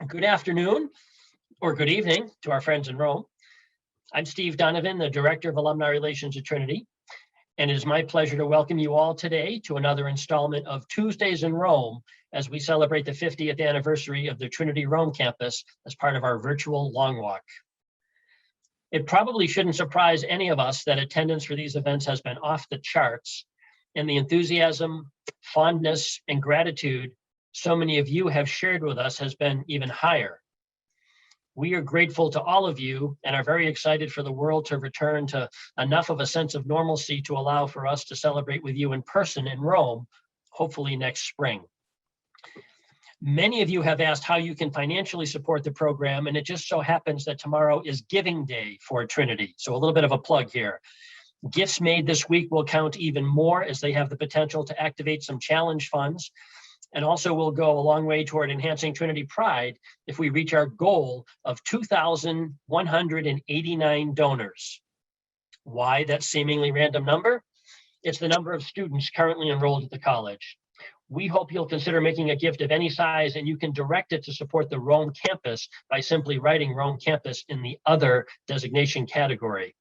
Good afternoon or good evening to our friends in Rome. I'm Steve Donovan, the Director of Alumni Relations at Trinity, and it is my pleasure to welcome you all today to another installment of Tuesdays in Rome as we celebrate the 50th anniversary of the Trinity Rome campus as part of our virtual long walk. It probably shouldn't surprise any of us that attendance for these events has been off the charts, and the enthusiasm, fondness, and gratitude so many of you have shared with us has been even higher. We are grateful to all of you and are very excited for the world to return to enough of a sense of normalcy to allow for us to celebrate with you in person in Rome, hopefully next spring. Many of you have asked how you can financially support the program, and it just so happens that tomorrow is Giving Day for Trinity. So a little bit of a plug here. Gifts made this week will count even more as they have the potential to activate some challenge funds, and also will go a long way toward enhancing Trinity pride if we reach our goal of 2,189 donors. Why that seemingly random number? It's the number of students currently enrolled at the college. We hope you'll consider making a gift of any size, and you can direct it to support the Rome campus by simply writing Rome campus in the other designation category.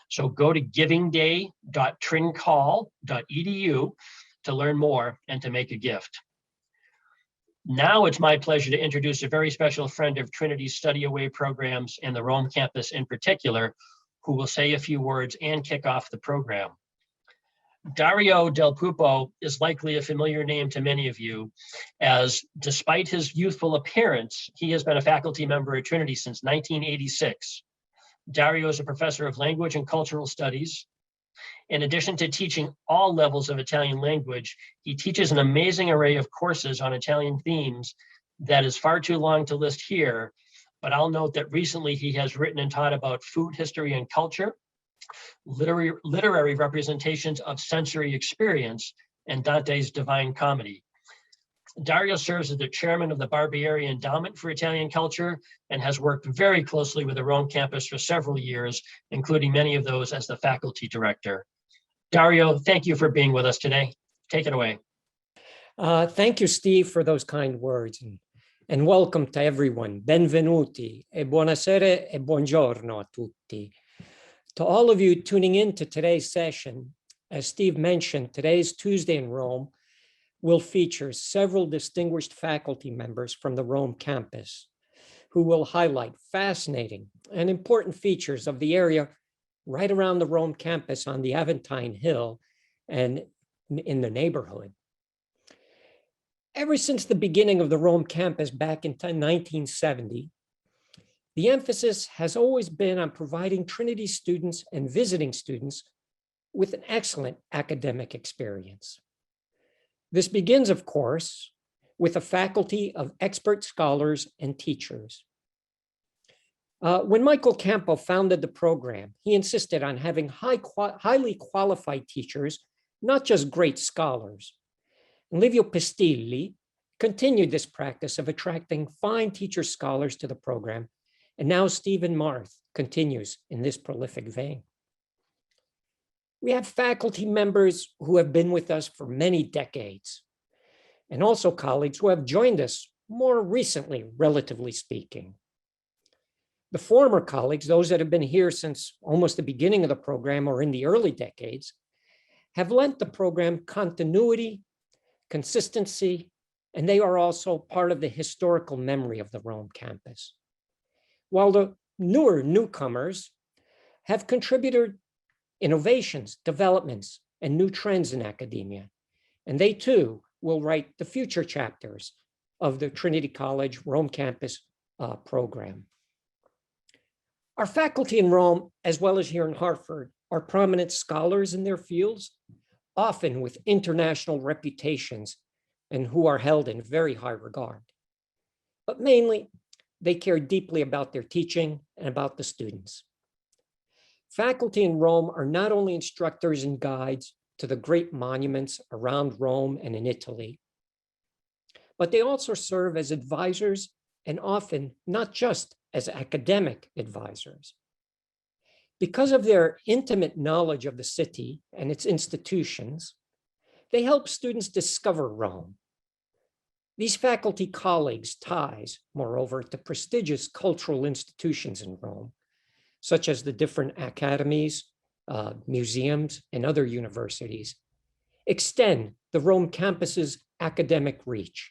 So go to givingday.trincall.edu to learn more and to make a gift. Now it's my pleasure to introduce a very special friend of Trinity's study away programs and the Rome campus in particular, who will say a few words and kick off the program. Dario Del Puppo is likely a familiar name to many of you, as despite his youthful appearance, he has been a faculty member at Trinity since 1986. Dario is a professor of language and cultural studies. In addition to teaching all levels of Italian language, he teaches an amazing array of courses on Italian themes that is far too long to list here, but I'll note that recently he has written and taught about food history and culture, literary representations of sensory experience, and Dante's Divine Comedy. Dario serves as the chairman of the Barbieri Endowment for Italian Culture and has worked very closely with the Rome campus for several years, including many of those as the faculty director. Dario, thank you for being with us today. Take it away. Thank you, Steve, for those kind words. And welcome to everyone. Benvenuti e buonasera e buongiorno a tutti. To all of you tuning in to today's session, as Steve mentioned, today's Tuesday in Rome will feature several distinguished faculty members from the Rome campus who will highlight fascinating and important features of the area right around the Rome campus on the Aventine Hill and in the neighborhood. Ever since the beginning of the Rome campus back in 1970, the emphasis has always been on providing Trinity students and visiting students with an excellent academic experience. This begins, of course, with a faculty of expert scholars and teachers. When Michael Campo founded the program, he insisted on having highly qualified teachers, not just great scholars. And Livio Pestilli continued this practice of attracting fine teacher scholars to the program, and now Stephen Marth continues in this prolific vein. We have faculty members who have been with us for many decades, and also colleagues who have joined us more recently, relatively speaking. The former colleagues, those that have been here since almost the beginning of the program or in the early decades, have lent the program continuity, consistency, and they are also part of the historical memory of the Rome campus. While the newer newcomers have contributed innovations, developments, and new trends in academia, and they too will write the future chapters of the Trinity College Rome campus program. Our faculty in Rome, as well as here in Hartford, are prominent scholars in their fields, often with international reputations and who are held in very high regard. But mainly, they care deeply about their teaching and about the students. Faculty in Rome are not only instructors and guides to the great monuments around Rome and in Italy, but they also serve as advisors and often not just as academic advisors. Because of their intimate knowledge of the city and its institutions, they help students discover Rome. These faculty colleagues' ties, moreover, to prestigious cultural institutions in Rome, such as the different academies, museums, and other universities, extend the Rome campus's academic reach.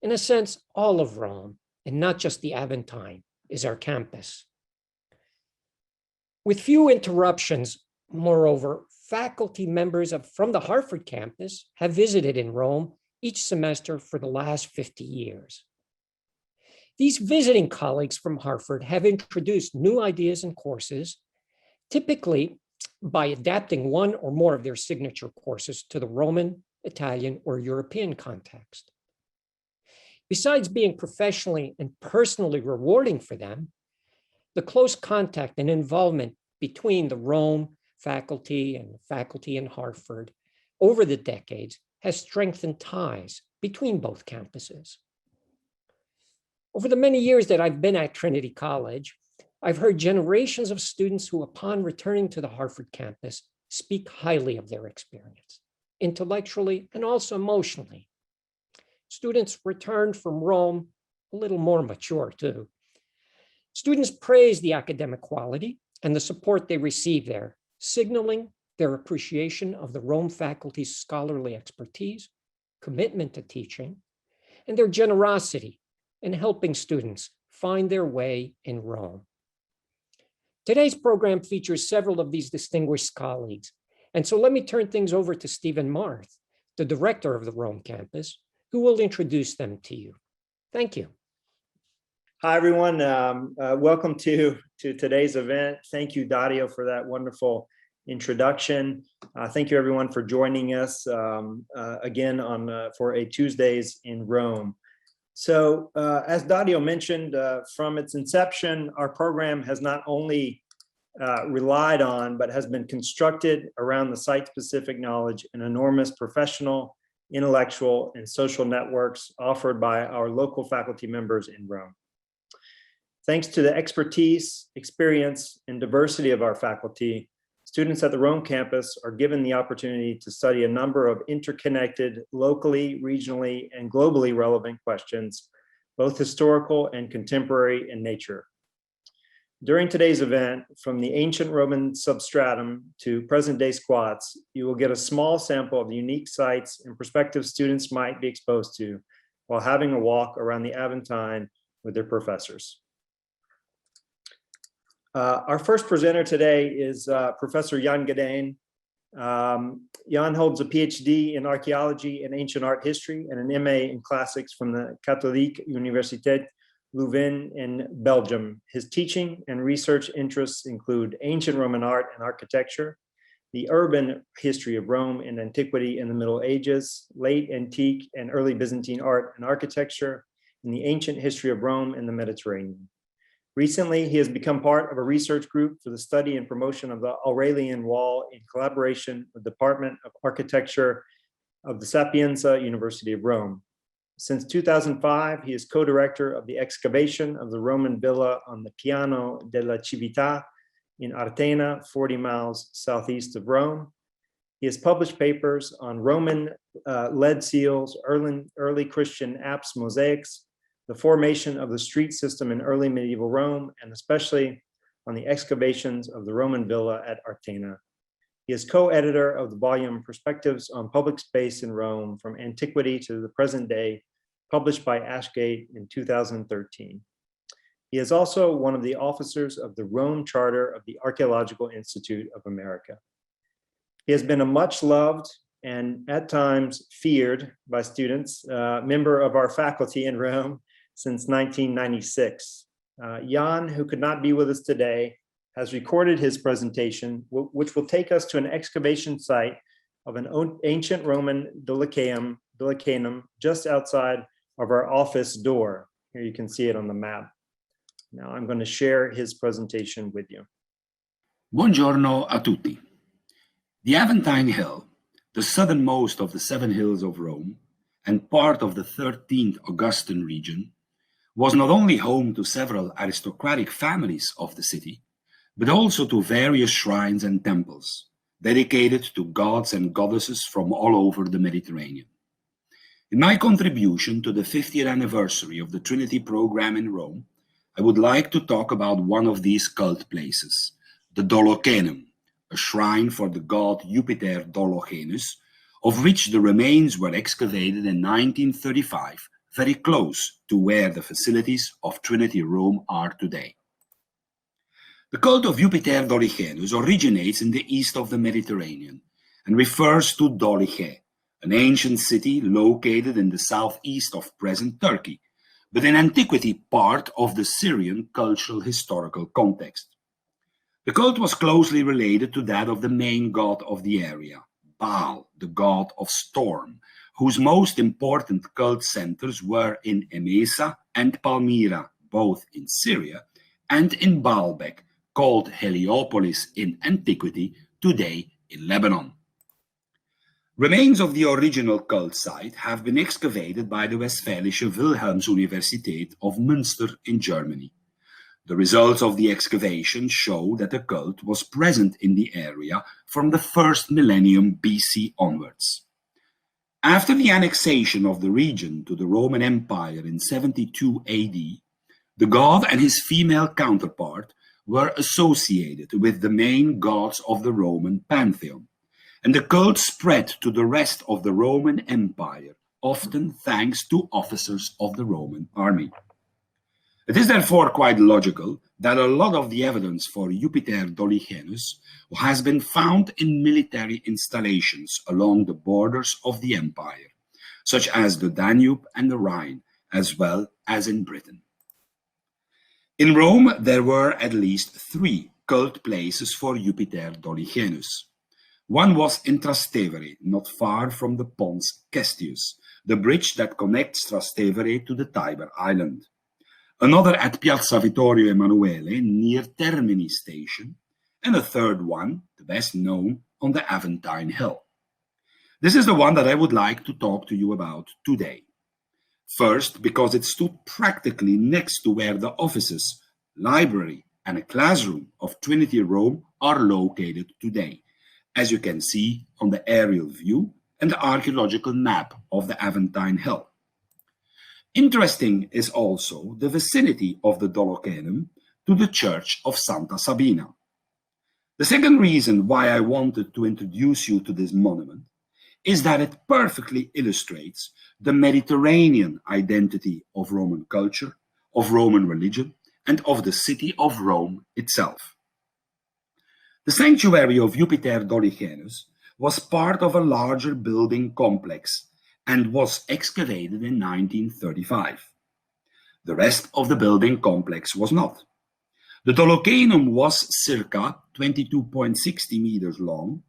In a sense, all of Rome, and not just the Aventine, is our campus. With few interruptions, moreover, faculty members from the Harvard campus have visited in Rome each semester for the last 50 years. These visiting colleagues from Harvard have introduced new ideas and courses, typically by adapting one or more of their signature courses to the Roman, Italian, or European context. Besides being professionally and personally rewarding for them, the close contact and involvement between the Rome faculty and faculty in Harvard over the decades has strengthened ties between both campuses. Over the many years that I've been at Trinity College, I've heard generations of students who, upon returning to the Harvard campus, speak highly of their experience, intellectually and also emotionally. Students returned from Rome a little more mature too. Students praise the academic quality and the support they receive there, signaling their appreciation of the Rome faculty's scholarly expertise, commitment to teaching, and their generosity in helping students find their way in Rome. Today's program features several of these distinguished colleagues, and so let me turn things over to Stephen Marth, the director of the Rome campus, who will introduce them to you. Thank you. Hi, everyone. Welcome to today's event. Thank you, Dario, for that wonderful introduction. Thank you, everyone, for joining us again for a Tuesdays in Rome. So, as Dario mentioned, from its inception, our program has not only relied on, but has been constructed around the site-specific knowledge and enormous professional, intellectual, and social networks offered by our local faculty members in Rome. Thanks to the expertise, experience, and diversity of our faculty, students at the Rome campus are given the opportunity to study a number of interconnected, locally, regionally, and globally relevant questions, both historical and contemporary in nature. During today's event, from the ancient Roman substratum to present-day squats, you will get a small sample of the unique sites and perspectives students might be exposed to while having a walk around the Aventine with their professors. Our first presenter today is Professor Jan Gedijn. Jan holds a PhD in archaeology and ancient art history and an MA in classics from the Katholieke Universiteit Leuven in Belgium. His teaching and research interests include ancient Roman art and architecture, the urban history of Rome and antiquity in the Middle Ages, late antique and early Byzantine art and architecture, and the ancient history of Rome and the Mediterranean. Recently, he has become part of a research group for the study and promotion of the Aurelian Wall in collaboration with the Department of Architecture of the Sapienza University of Rome. Since 2005, he is co-director of the excavation of the Roman villa on the Piano della Civita in Artena, 40 miles southeast of Rome. He has published papers on Roman lead seals, early Christian apse mosaics, the formation of the street system in early medieval Rome, and especially on the excavations of the Roman villa at Artena. He is co-editor of the volume Perspectives on Public Space in Rome from Antiquity to the Present Day, published by Ashgate in 2013. He is also one of the officers of the Rome Charter of the Archaeological Institute of America. He has been a much loved and at times feared by students, member of our faculty in Rome since 1996. Jan, who could not be with us today, has recorded his presentation, which will take us to an excavation site of an ancient Roman dolicanum just outside of our office door. Here you can see it on the map. Now I'm going to share his presentation with you. Buongiorno a tutti. The Aventine Hill, the southernmost of the 7 hills of Rome and part of the 13th Augustan region, was not only home to several aristocratic families of the city, but also to various shrines and temples dedicated to gods and goddesses from all over the Mediterranean. In my contribution to the 50th anniversary of the Trinity program in Rome, I would like to talk about one of these cult places, the Dolocenum, a shrine for the god Jupiter Dolocenus, of which the remains were excavated in 1935, very close to where the facilities of Trinity Rome are today. The cult of Jupiter Dolicheus originates in the east of the Mediterranean and refers to Doliche, an ancient city located in the southeast of present Turkey, but in antiquity part of the Syrian cultural historical context. The cult was closely related to that of the main god of the area, Baal, the god of storm, whose most important cult centers were in Emesa and Palmyra, both in Syria, and in Baalbek, called Heliopolis in antiquity, today in Lebanon. Remains of the original cult site have been excavated by the Westfälische Wilhelms-Universität of Münster in Germany. The results of the excavation show that the cult was present in the area from the first millennium BC onwards. After the annexation of the region to the Roman Empire in 72 AD, the god and his female counterpart were associated with the main gods of the Roman pantheon, and the cult spread to the rest of the Roman Empire, often thanks to officers of the Roman army. It is therefore quite logical that a lot of the evidence for Jupiter Dolicheus has been found in military installations along the borders of the empire, such as the Danube and the Rhine, as well as in Britain. In Rome, there were at least 3 cult places for Jupiter Dolicheus. One was in Trastevere, not far from the Pons Cestius, the bridge that connects Trastevere to the Tiber Island. Another at Piazza Vittorio Emanuele, near Termini Station, and a third one, the best known, on the Aventine Hill. This is the one that I would like to talk to you about today. First, because it stood practically next to where the offices, library, and a classroom of Trinity Rome are located today, as you can see on the aerial view and the archaeological map of the Aventine Hill. Interesting is also the vicinity of the Dolocenum to the church of Santa Sabina. The second reason why I wanted to introduce you to this monument is that it perfectly illustrates the Mediterranean identity of Roman culture, of Roman religion, and of the city of Rome itself. The sanctuary of Jupiter Dolicheus was part of a larger building complex and was excavated in 1935. The rest of the building complex was not. The Dolocenum was circa 22.60 meters long,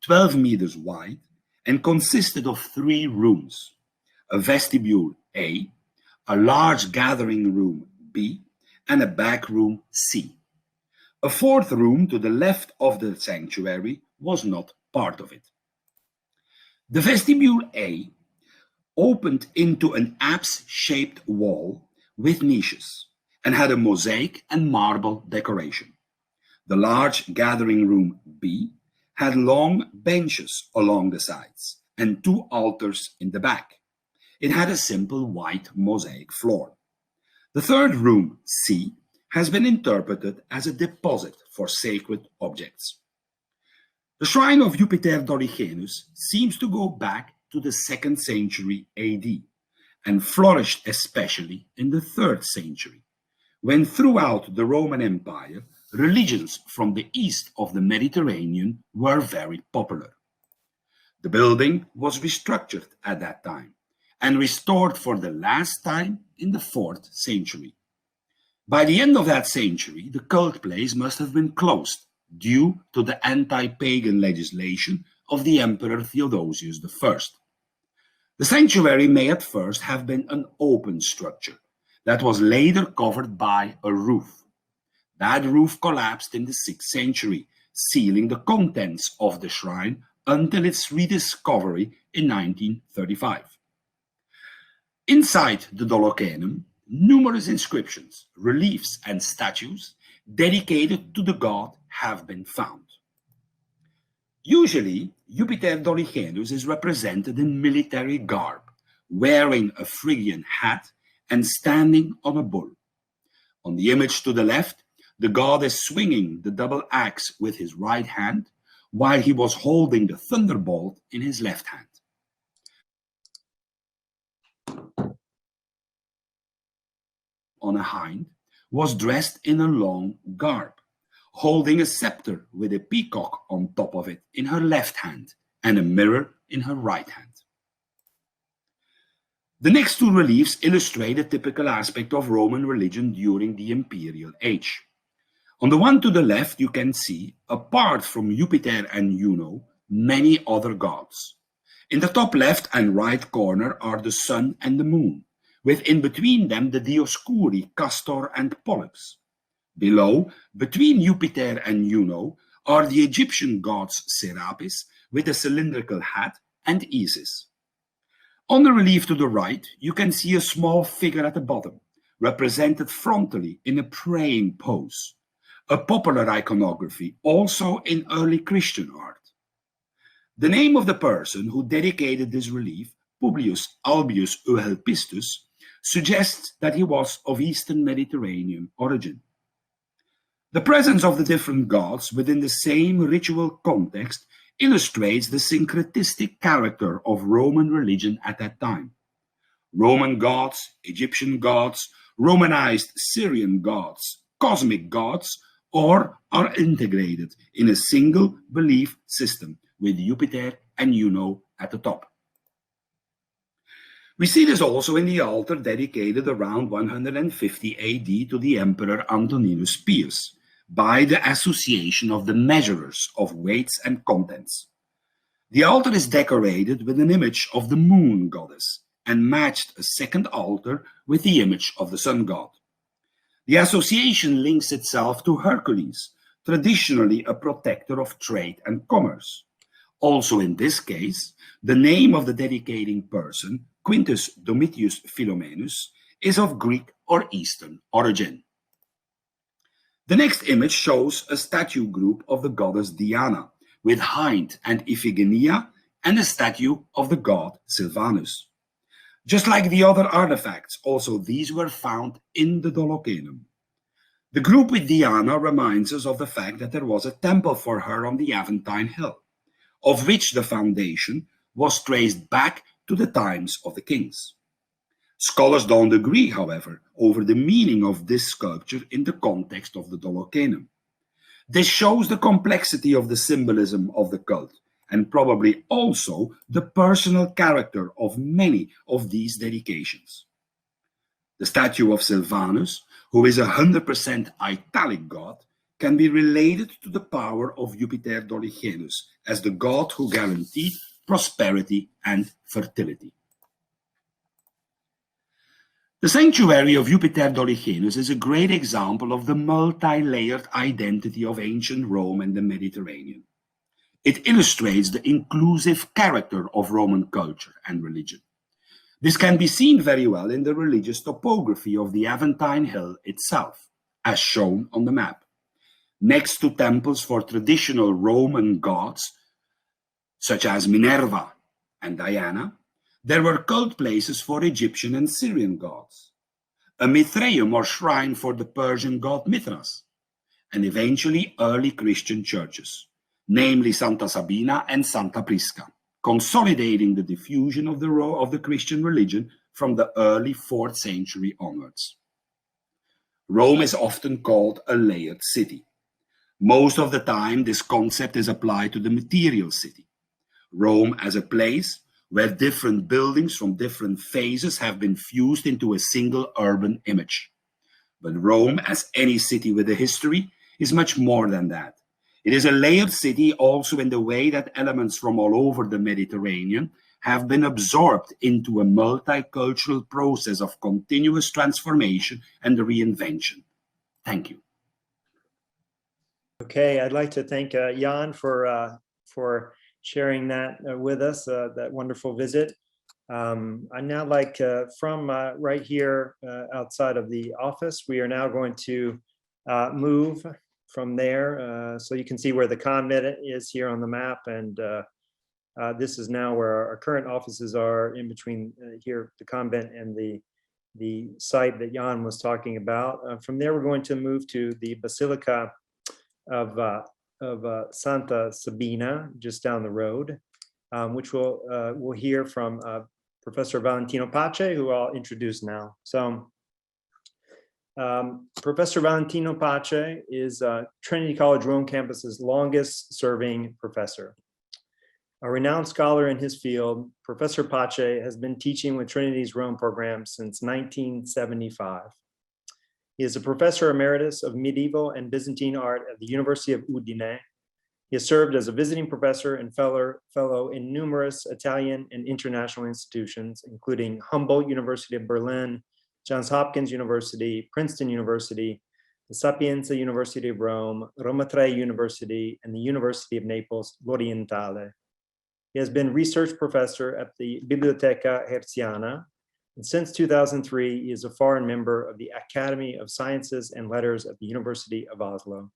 12 meters wide, and consisted of 3 rooms: a vestibule A, a large gathering room B, and a back room C. A 4th room to the left of the sanctuary was not part of it. The vestibule A opened into an apse-shaped wall with niches and had a mosaic and marble decoration. The large gathering room B had long benches along the sides and 2 altars in the back. It had a simple white mosaic floor. The 3rd room C has been interpreted as a deposit for sacred objects. The shrine of Jupiter Dolicheus seems to go back to the 2nd century AD and flourished especially in the 3rd century, when throughout the Roman Empire, religions from the east of the Mediterranean were very popular. The building was restructured at that time and restored for the last time in the 4th century. By the end of that century, the cult place must have been closed due to the anti-pagan legislation of the Emperor Theodosius I. The sanctuary may at first have been an open structure that was later covered by a roof. That roof collapsed in the 6th century, sealing the contents of the shrine until its rediscovery in 1935. Inside the Dolocenum, numerous inscriptions, reliefs, and statues dedicated to the god have been found. Usually, Jupiter Dolicheus is represented in military garb, wearing a Phrygian hat and standing on a bull. On the image to the left, the god is swinging the double axe with his right hand, while he was holding the thunderbolt in his left hand. On a hind was dressed in a long garb, holding a scepter with a peacock on top of it in her left hand and a mirror in her right hand. The next two reliefs illustrate a typical aspect of Roman religion during the imperial age. On the one to the left, you can see, apart from Jupiter and Juno, many other gods. In the top left and right corner are the sun and the moon, with in between them the Dioscuri, Castor, and Pollux. Below, between Jupiter and Juno, are the Egyptian gods Serapis, with a cylindrical hat, and Isis. On the relief to the right, you can see a small figure at the bottom, represented frontally in a praying pose, a popular iconography also in early Christian art. The name of the person who dedicated this relief, Publius Albius Euhelpistus, suggests that he was of Eastern Mediterranean origin. The presence of the different gods within the same ritual context illustrates the syncretistic character of Roman religion at that time. Roman gods, Egyptian gods, Romanized Syrian gods, cosmic gods, or are integrated in a single belief system with Jupiter and Juno at the top. We see this also in the altar dedicated around 150 AD to the Emperor Antoninus Pius, by the association of the measurers of weights and contents. The altar is decorated with an image of the moon goddess and matched a second altar with the image of the sun god. The association links itself to Hercules, traditionally a protector of trade and commerce. Also in this case, the name of the dedicating person, Quintus Domitius Philomenus, is of Greek or Eastern origin. The next image shows a statue group of the goddess Diana, with Hind and Ifignia, and a statue of the god Sylvanus. Just like the other artifacts, also these were found in the Dolocenum. The group with Diana reminds us of the fact that there was a temple for her on the Aventine Hill, of which the foundation was traced back to the times of the kings. Scholars don't agree, however, over the meaning of this sculpture in the context of the Dolocenum. This shows the complexity of the symbolism of the cult, and probably also the personal character of many of these dedications. The statue of Sylvanus, who is 100% italic god, can be related to the power of Jupiter Dolicheus as the god who guaranteed prosperity and fertility. The sanctuary of Jupiter Dolicheus is a great example of the multi-layered identity of ancient Rome and the Mediterranean. It illustrates the inclusive character of Roman culture and religion. This can be seen very well in the religious topography of the Aventine Hill itself, as shown on the map. Next to temples for traditional Roman gods, such as Minerva and Diana, there were cult places for Egyptian and Syrian gods, a Mithraeum or shrine for the Persian god Mithras, and eventually early Christian churches, namely Santa Sabina and Santa Prisca, consolidating the diffusion of the Christian religion from the early 4th century onwards. Rome is often called a layered city. Most of the time, this concept is applied to the material city. Rome as a place where different buildings from different phases have been fused into a single urban image. But Rome, as any city with a history, is much more than that. It is a layered city also in the way that elements from all over the Mediterranean have been absorbed into a multicultural process of continuous transformation and reinvention. Thank you. Okay, I'd like to thank Jan for sharing that with us, that wonderful visit. I'd now like from right here outside of the office, we are now going to move from there. So you can see where the convent is here on the map, and This is now where our current offices are, in between here, the convent, and the site that Jan was talking about. From there, we're going to move to the Basilica of Santa Sabina, just down the road, which we'll hear from Professor Valentino Pache, who I'll introduce now. So Professor Valentino Pache is Trinity College Rome campus's longest serving professor. A renowned scholar in his field, Professor Pache has been teaching with Trinity's Rome program since 1975. He is a professor emeritus of medieval and Byzantine art at the University of Udine. He has served as a visiting professor and fellow in numerous Italian and international institutions, including Humboldt University of Berlin, Johns Hopkins University, Princeton University, the Sapienza University of Rome, Roma Tre University, and the University of Naples, L'Orientale. He has been research professor at the Biblioteca Herziana, and since 2003, he is a foreign member of the Academy of Sciences and Letters at the University of Oslo.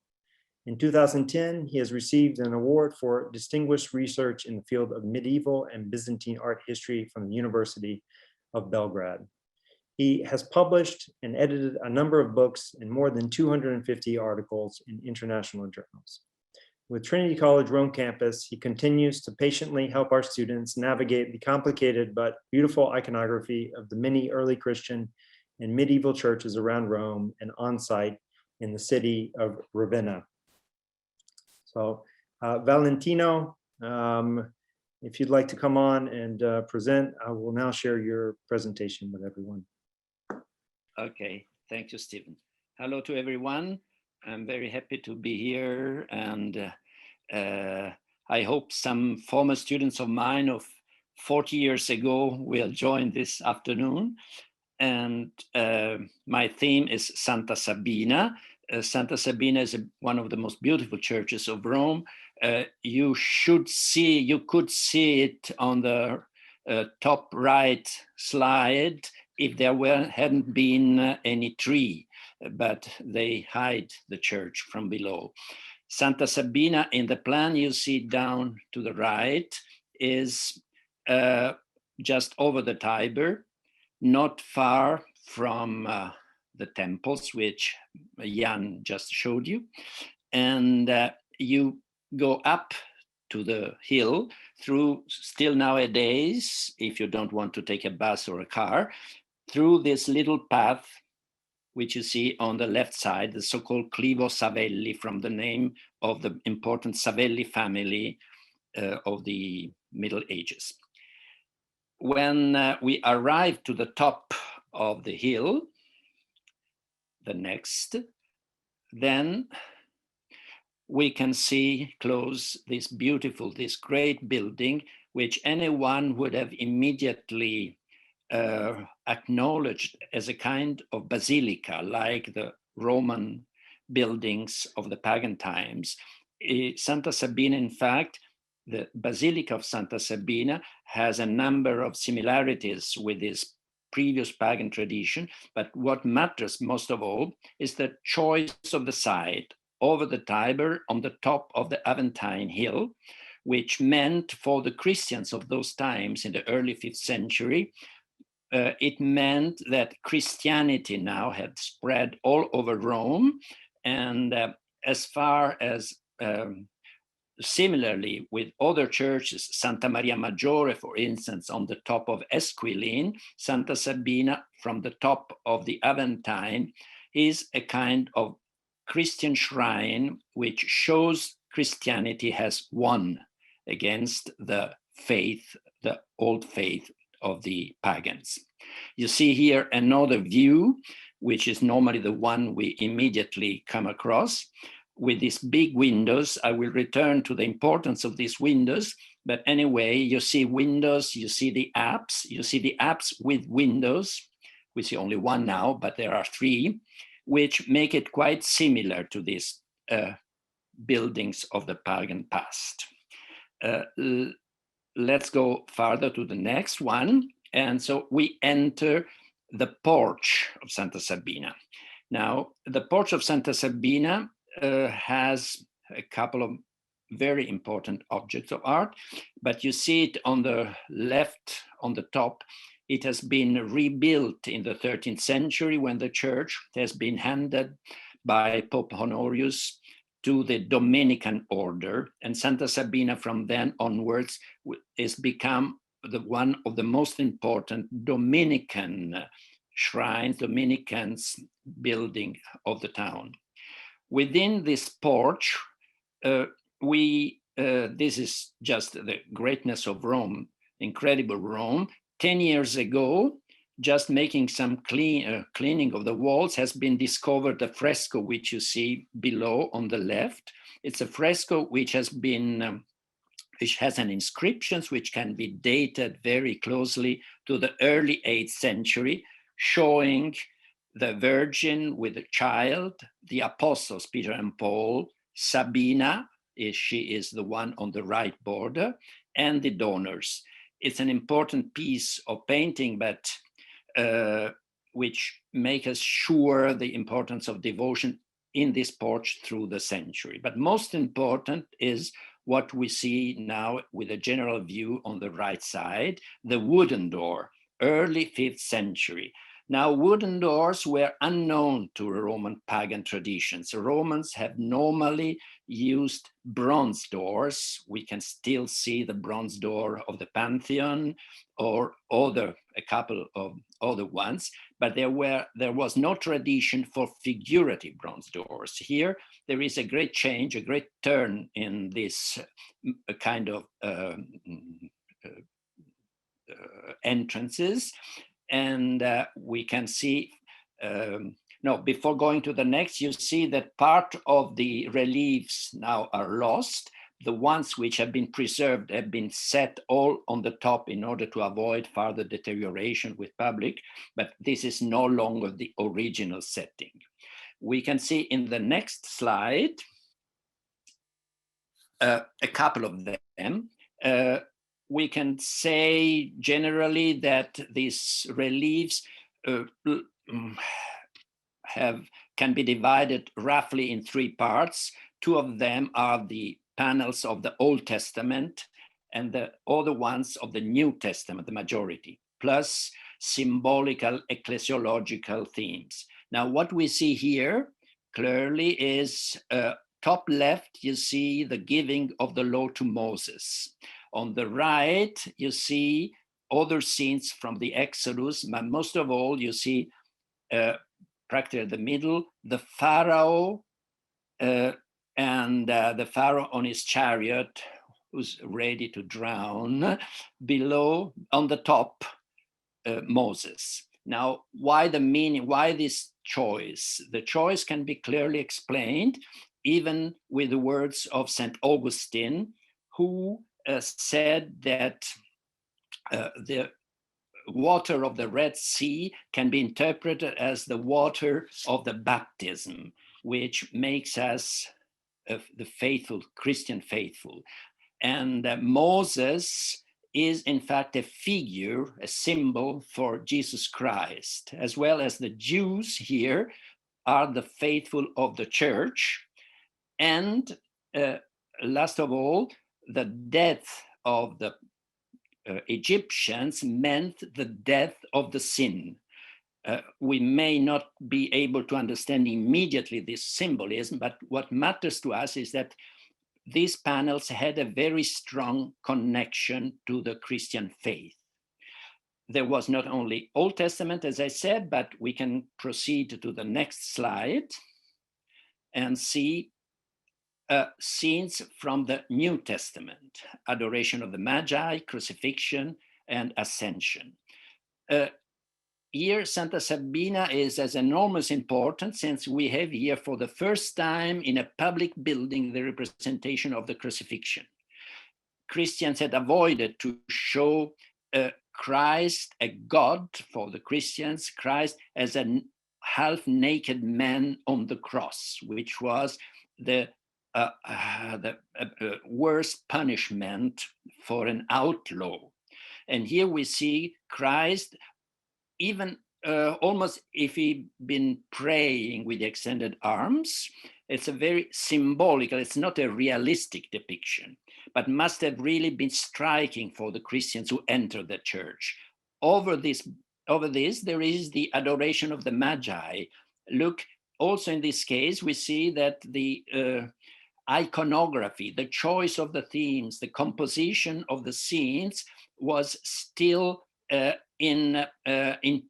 In 2010, he has received an award for distinguished research in the field of medieval and Byzantine art history from the University of Belgrade. He has published and edited a number of books and more than 250 articles in international journals. With Trinity College Rome campus, he continues to patiently help our students navigate the complicated but beautiful iconography of the many early Christian and medieval churches around Rome and on site in the city of Ravenna. So Valentino, if you'd like to come on and present, I will now share your presentation with everyone. Okay, thank you, Stephen. Hello to everyone. I'm very happy to be here, and I hope some former students of mine of 40 years ago will join this afternoon. And my theme is Santa Sabina. Santa Sabina is one of the most beautiful churches of Rome. You could see it on the top right slide if there hadn't been any tree, but they hide the church from below. Santa Sabina, in the plan you see down to the right, is just over the Tiber, not far from the temples, which Jan just showed you. And you go up to the hill through, still nowadays, if you don't want to take a bus or a car, through this little path, which you see on the left side, the so-called Clivo Savelli, from the name of the important Savelli family of the Middle Ages. When we arrive to the top of the hill, the next, then we can see close this great building, which anyone would have immediately acknowledged as a kind of basilica, like the Roman buildings of the pagan times. Santa Sabina, in fact, the Basilica of Santa Sabina has a number of similarities with this previous pagan tradition, but what matters most of all is the choice of the site over the Tiber on the top of the Aventine Hill, which meant for the Christians of those times in the early 5th century, it meant that Christianity now had spread all over Rome, and as far as similarly with other churches, Santa Maria Maggiore, for instance, on the top of Esquiline, Santa Sabina from the top of the Aventine is a kind of Christian shrine which shows Christianity has won against the faith, the old faith of the pagans. You see here another view, which is normally the one we immediately come across, with these big windows. I will return to the importance of these windows, but anyway, you see windows, you see the apse with windows. We see only one now, but there are three, which make it quite similar to these buildings of the pagan past. Let's go farther to the next one. And so we enter the Porch of Santa Sabina. Now, the Porch of Santa Sabina has a couple of very important objects of art. But you see it on the left, on the top. It has been rebuilt in the 13th century when the church has been handed by Pope Honorius to the Dominican order. And Santa Sabina from then onwards is become one of the most important Dominican shrines, Dominicans building of the town. Within this porch, this is just the greatness of Rome, incredible Rome. 10 years ago, just making some cleaning of the walls, has been discovered a fresco which you see below on the left. It's a fresco which has been, which has an inscription which can be dated very closely to the early 8th century, showing the Virgin with the child, the apostles Peter and Paul, Sabina, she is the one on the right border, and the donors. It's an important piece of painting, but which make us sure the importance of devotion in this porch through the century. But most important is what we see now with a general view on the right side, the wooden door, early 5th century. Now, wooden doors were unknown to Roman pagan traditions. The Romans have normally used bronze doors. We can still see the bronze door of the Pantheon or a couple of other ones, but there was no tradition for figurative bronze doors. Here, there is a great change, a great turn in this kind of entrances. And we can see, before going to the next, you see that part of the reliefs now are lost. The ones which have been preserved have been set all on the top in order to avoid further deterioration with public, but this is no longer the original setting. We can see in the next slide a couple of them. We can say generally that these reliefs can be divided roughly in 3 parts. 2 of them are the panels of the Old Testament and the other ones of the New Testament, the majority, plus symbolical ecclesiological themes. Now, what we see here clearly is top left, you see the giving of the law to Moses. On the right, you see other scenes from the Exodus, but most of all, you see practically at the middle, the Pharaoh and the Pharaoh on his chariot, who's ready to drown. Below, on the top, Moses. Now, why the meaning? Why this choice? The choice can be clearly explained, even with the words of St. Augustine, who said that the water of the Red Sea can be interpreted as the water of the baptism, which makes us the faithful, Christian faithful. And Moses is in fact a figure, a symbol for Jesus Christ, as well as the Jews here are the faithful of the church. And last of all, the death of the Egyptians meant the death of the sin. We may not be able to understand immediately this symbolism, but what matters to us is that these panels had a very strong connection to the Christian faith. There was not only Old Testament, as I said, but we can proceed to the next slide and see scenes from the New Testament, adoration of the Magi, crucifixion, and ascension. Here, Santa Sabina is as enormous importance since we have here for the first time in a public building the representation of the crucifixion. Christians had avoided to show Christ, a God for the Christians, Christ as a half-naked man on the cross, which was the worst punishment for an outlaw. And here we see Christ, even almost if he'd been praying with extended arms, It's a very symbolical, it's not a realistic depiction, but must have really been striking for the Christians who entered the church. Over this, there is the adoration of the Magi. Look, also in this case, we see that the iconography, the choice of the themes, the composition of the scenes was still in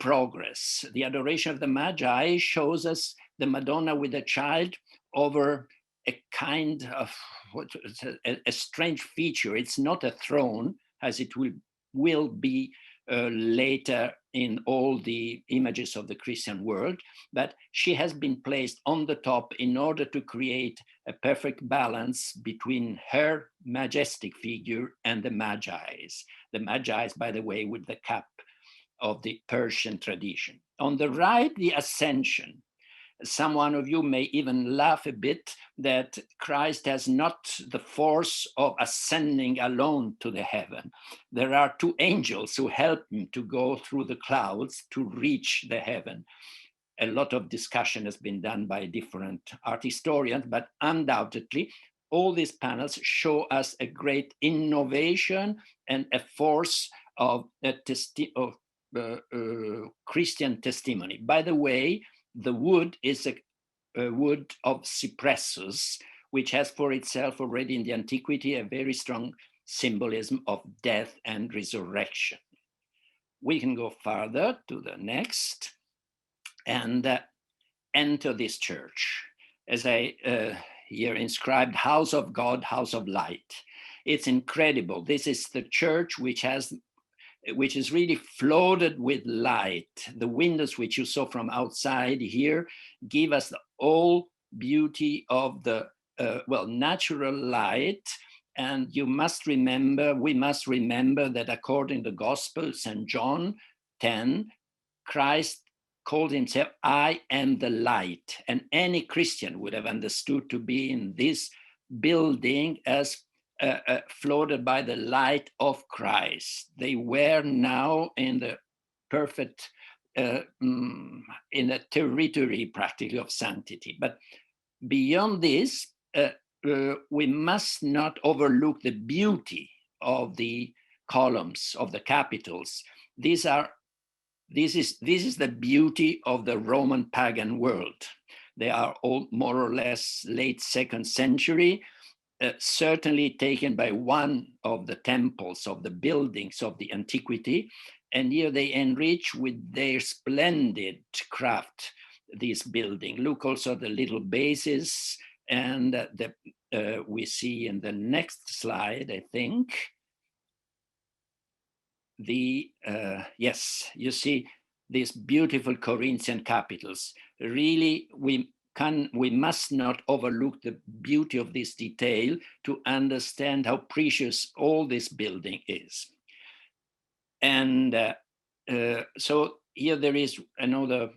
progress. The adoration of the Magi shows us the Madonna with the child over a kind of a strange feature. It's not a throne, as it will be later in all the images of the Christian world, but she has been placed on the top in order to create a perfect balance between her majestic figure and the Magi's. The Magi's, by the way, with the cap of the Persian tradition. On the right, the Ascension. Some one of you may even laugh a bit that Christ has not the force of ascending alone to the heaven. There are two angels who help him to go through the clouds to reach the heaven. A lot of discussion has been done by different art historians, but undoubtedly, all these panels show us a great innovation and a force of Christian testimony. By the way, the wood is a wood of cypressus, which has for itself already in the antiquity a very strong symbolism of death and resurrection. We can go further to the next and enter this church. As I here inscribed, House of God, House of Light. It's incredible. This is the church which is really flooded with light. The windows which you saw from outside here give us the whole beauty of the natural light. And we must remember that according to the Gospel, St. John 10, Christ called himself, I am the light. And any Christian would have understood to be in this building as floated by the light of Christ. They were now in the perfect, in a territory practically of sanctity. But beyond this, we must not overlook the beauty of the columns of the capitals. This is the beauty of the Roman pagan world. They are all more or less late 2nd century, certainly taken by one of the temples of the buildings of the antiquity. And here they enrich with their splendid craft this building. Look also at the little bases, and we see in the next slide, I think, yes, you see these beautiful Corinthian capitals. Really, we must not overlook the beauty of this detail to understand how precious all this building is. And so here there is another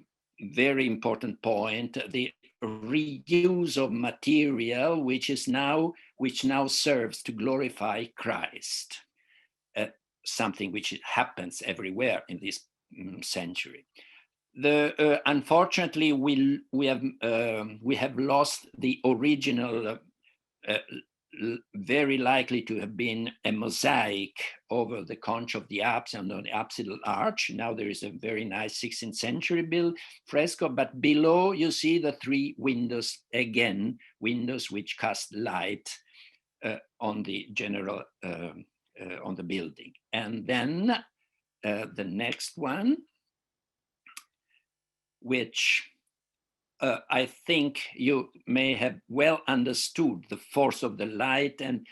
very important point, the reuse of material, which now serves to glorify Christ, something which happens everywhere in this century. Unfortunately, we have lost the original, very likely to have been a mosaic over the conch of the apse and on the apsidal arch. Now there is a very nice 16th century built fresco, but below you see the 3 windows again, windows which cast light on the general, on the building. And then the next one, which I think you may have well understood the force of the light. And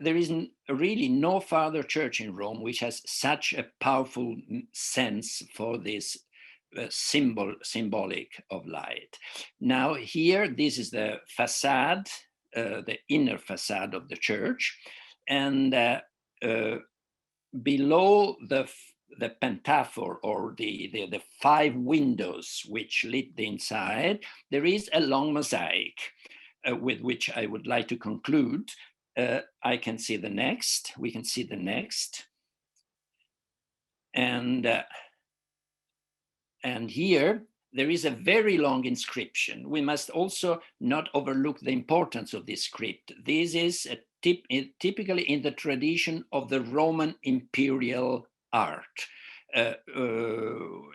there is really no further church in Rome which has such a powerful sense for this symbolic of light. Now here, this is the facade, the inner facade of the church. And below the pentaphor, or the 5 windows which lit the inside, there is a long mosaic with which I would like to conclude. We can see the next. And here there is a very long inscription. We must also not overlook the importance of this script. This is typically in the tradition of the Roman imperial art. Those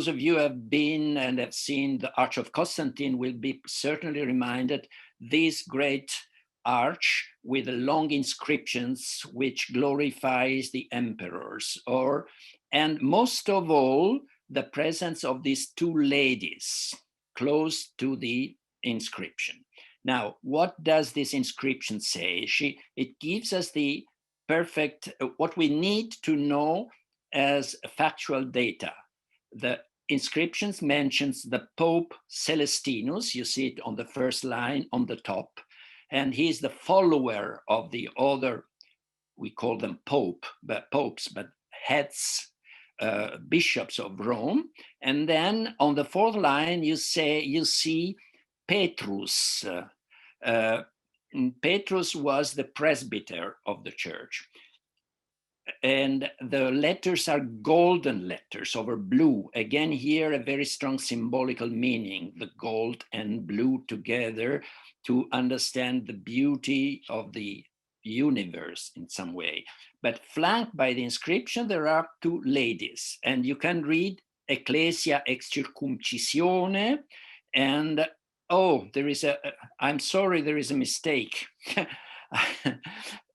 of you who have been and have seen the Arch of Constantine will be certainly reminded this great arch with long inscriptions which glorifies the emperors, and most of all, the presence of these two ladies close to the inscription. Now, what does this inscription say? It gives us the perfect, what we need to know as factual data. The inscriptions mentions the Pope Celestinus, you see it on the first line on the top, and he's the follower of the other, we call them popes, but heads, bishops of Rome. And then on the fourth line, you see Petrus. Petrus was the presbyter of the church. And the letters are golden letters over blue. Again, here a very strong symbolical meaning, the gold and blue together to understand the beauty of the universe in some way. But flanked by the inscription, there are two ladies, and you can read Ecclesia ex circumcisione, and I'm sorry, there is a mistake.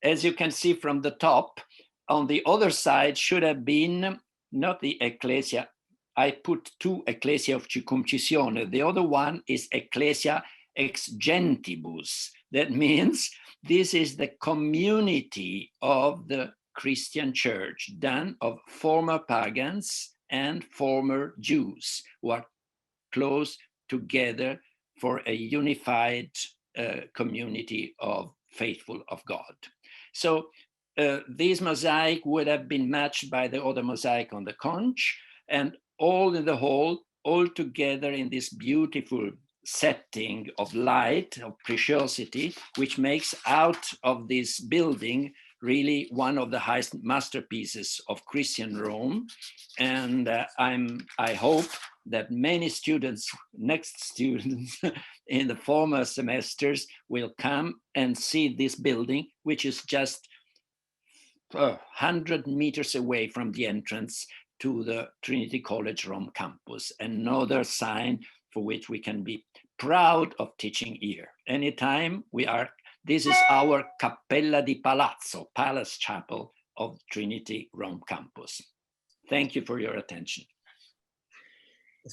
As you can see from the top, on the other side should have been not the Ecclesia. I put two Ecclesia of circumcisione. The other one is Ecclesia ex gentibus. That means this is the community of the Christian church, done of former pagans and former Jews who are close together for a unified community of faithful of God. So this mosaic would have been matched by the other mosaic on the conch, and all in the whole, all together in this beautiful setting of light, of preciosity, which makes out of this building really one of the highest masterpieces of Christian Rome. And I hope that many students, next students in the former semesters will come and see this building, which is just 100 meters away from the entrance to the Trinity College Rome campus, another sign for which we can be proud of teaching here. Anytime this is our Cappella di Palazzo, Palace Chapel of Trinity Rome campus. Thank you for your attention.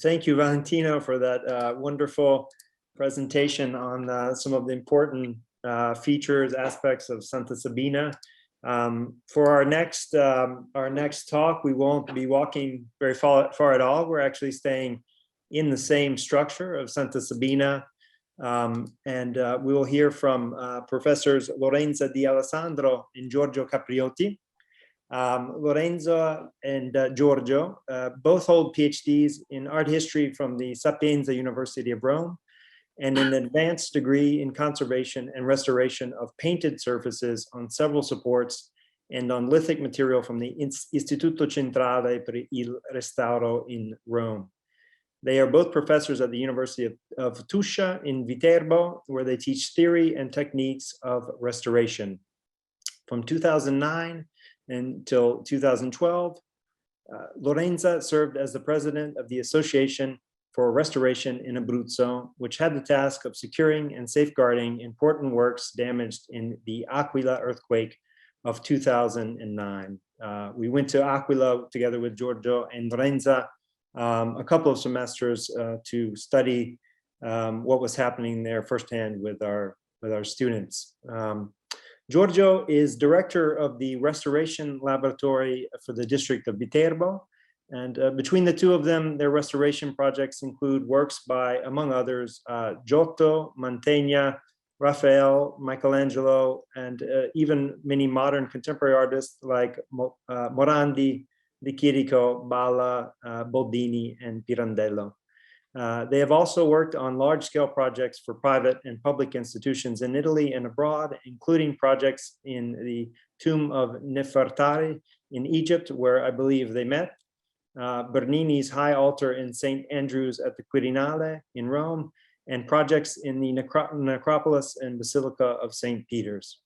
Thank you, Valentino, for that wonderful presentation on some of the important features, aspects of Santa Sabina. For our next talk, we won't be walking very far at all. We're actually staying in the same structure of Santa Sabina, and we will hear from Professors Lorenzo Di Alessandro and Giorgio Capriotti. Lorenzo and Giorgio both hold PhDs in art history from the Sapienza University of Rome, and an advanced degree in conservation and restoration of painted surfaces on several supports and on lithic material from the Istituto Centrale per il Restauro in Rome. They are both professors at the University of Tuscia in Viterbo, where they teach theory and techniques of restoration. From 2009 until 2012, Lorenza served as the president of the Association for Restoration in Abruzzo, which had the task of securing and safeguarding important works damaged in the Aquila earthquake of 2009. We went to Aquila together with Giorgio and Lorenza a couple of semesters to study what was happening there firsthand with our students. Giorgio is director of the Restoration Laboratory for the district of Viterbo. And between the two of them, their restoration projects include works by, among others, Giotto, Mantegna, Raphael, Michelangelo, and even many modern contemporary artists like Morandi, Di Chirico, Balla, Boldini, and Pirandello. They have also worked on large-scale projects for private and public institutions in Italy and abroad, including projects in the tomb of Nefertari in Egypt, where I believe they met, Bernini's high altar in St. Andrew's at the Quirinale in Rome, and projects in the necropolis and Basilica of St. Peter's.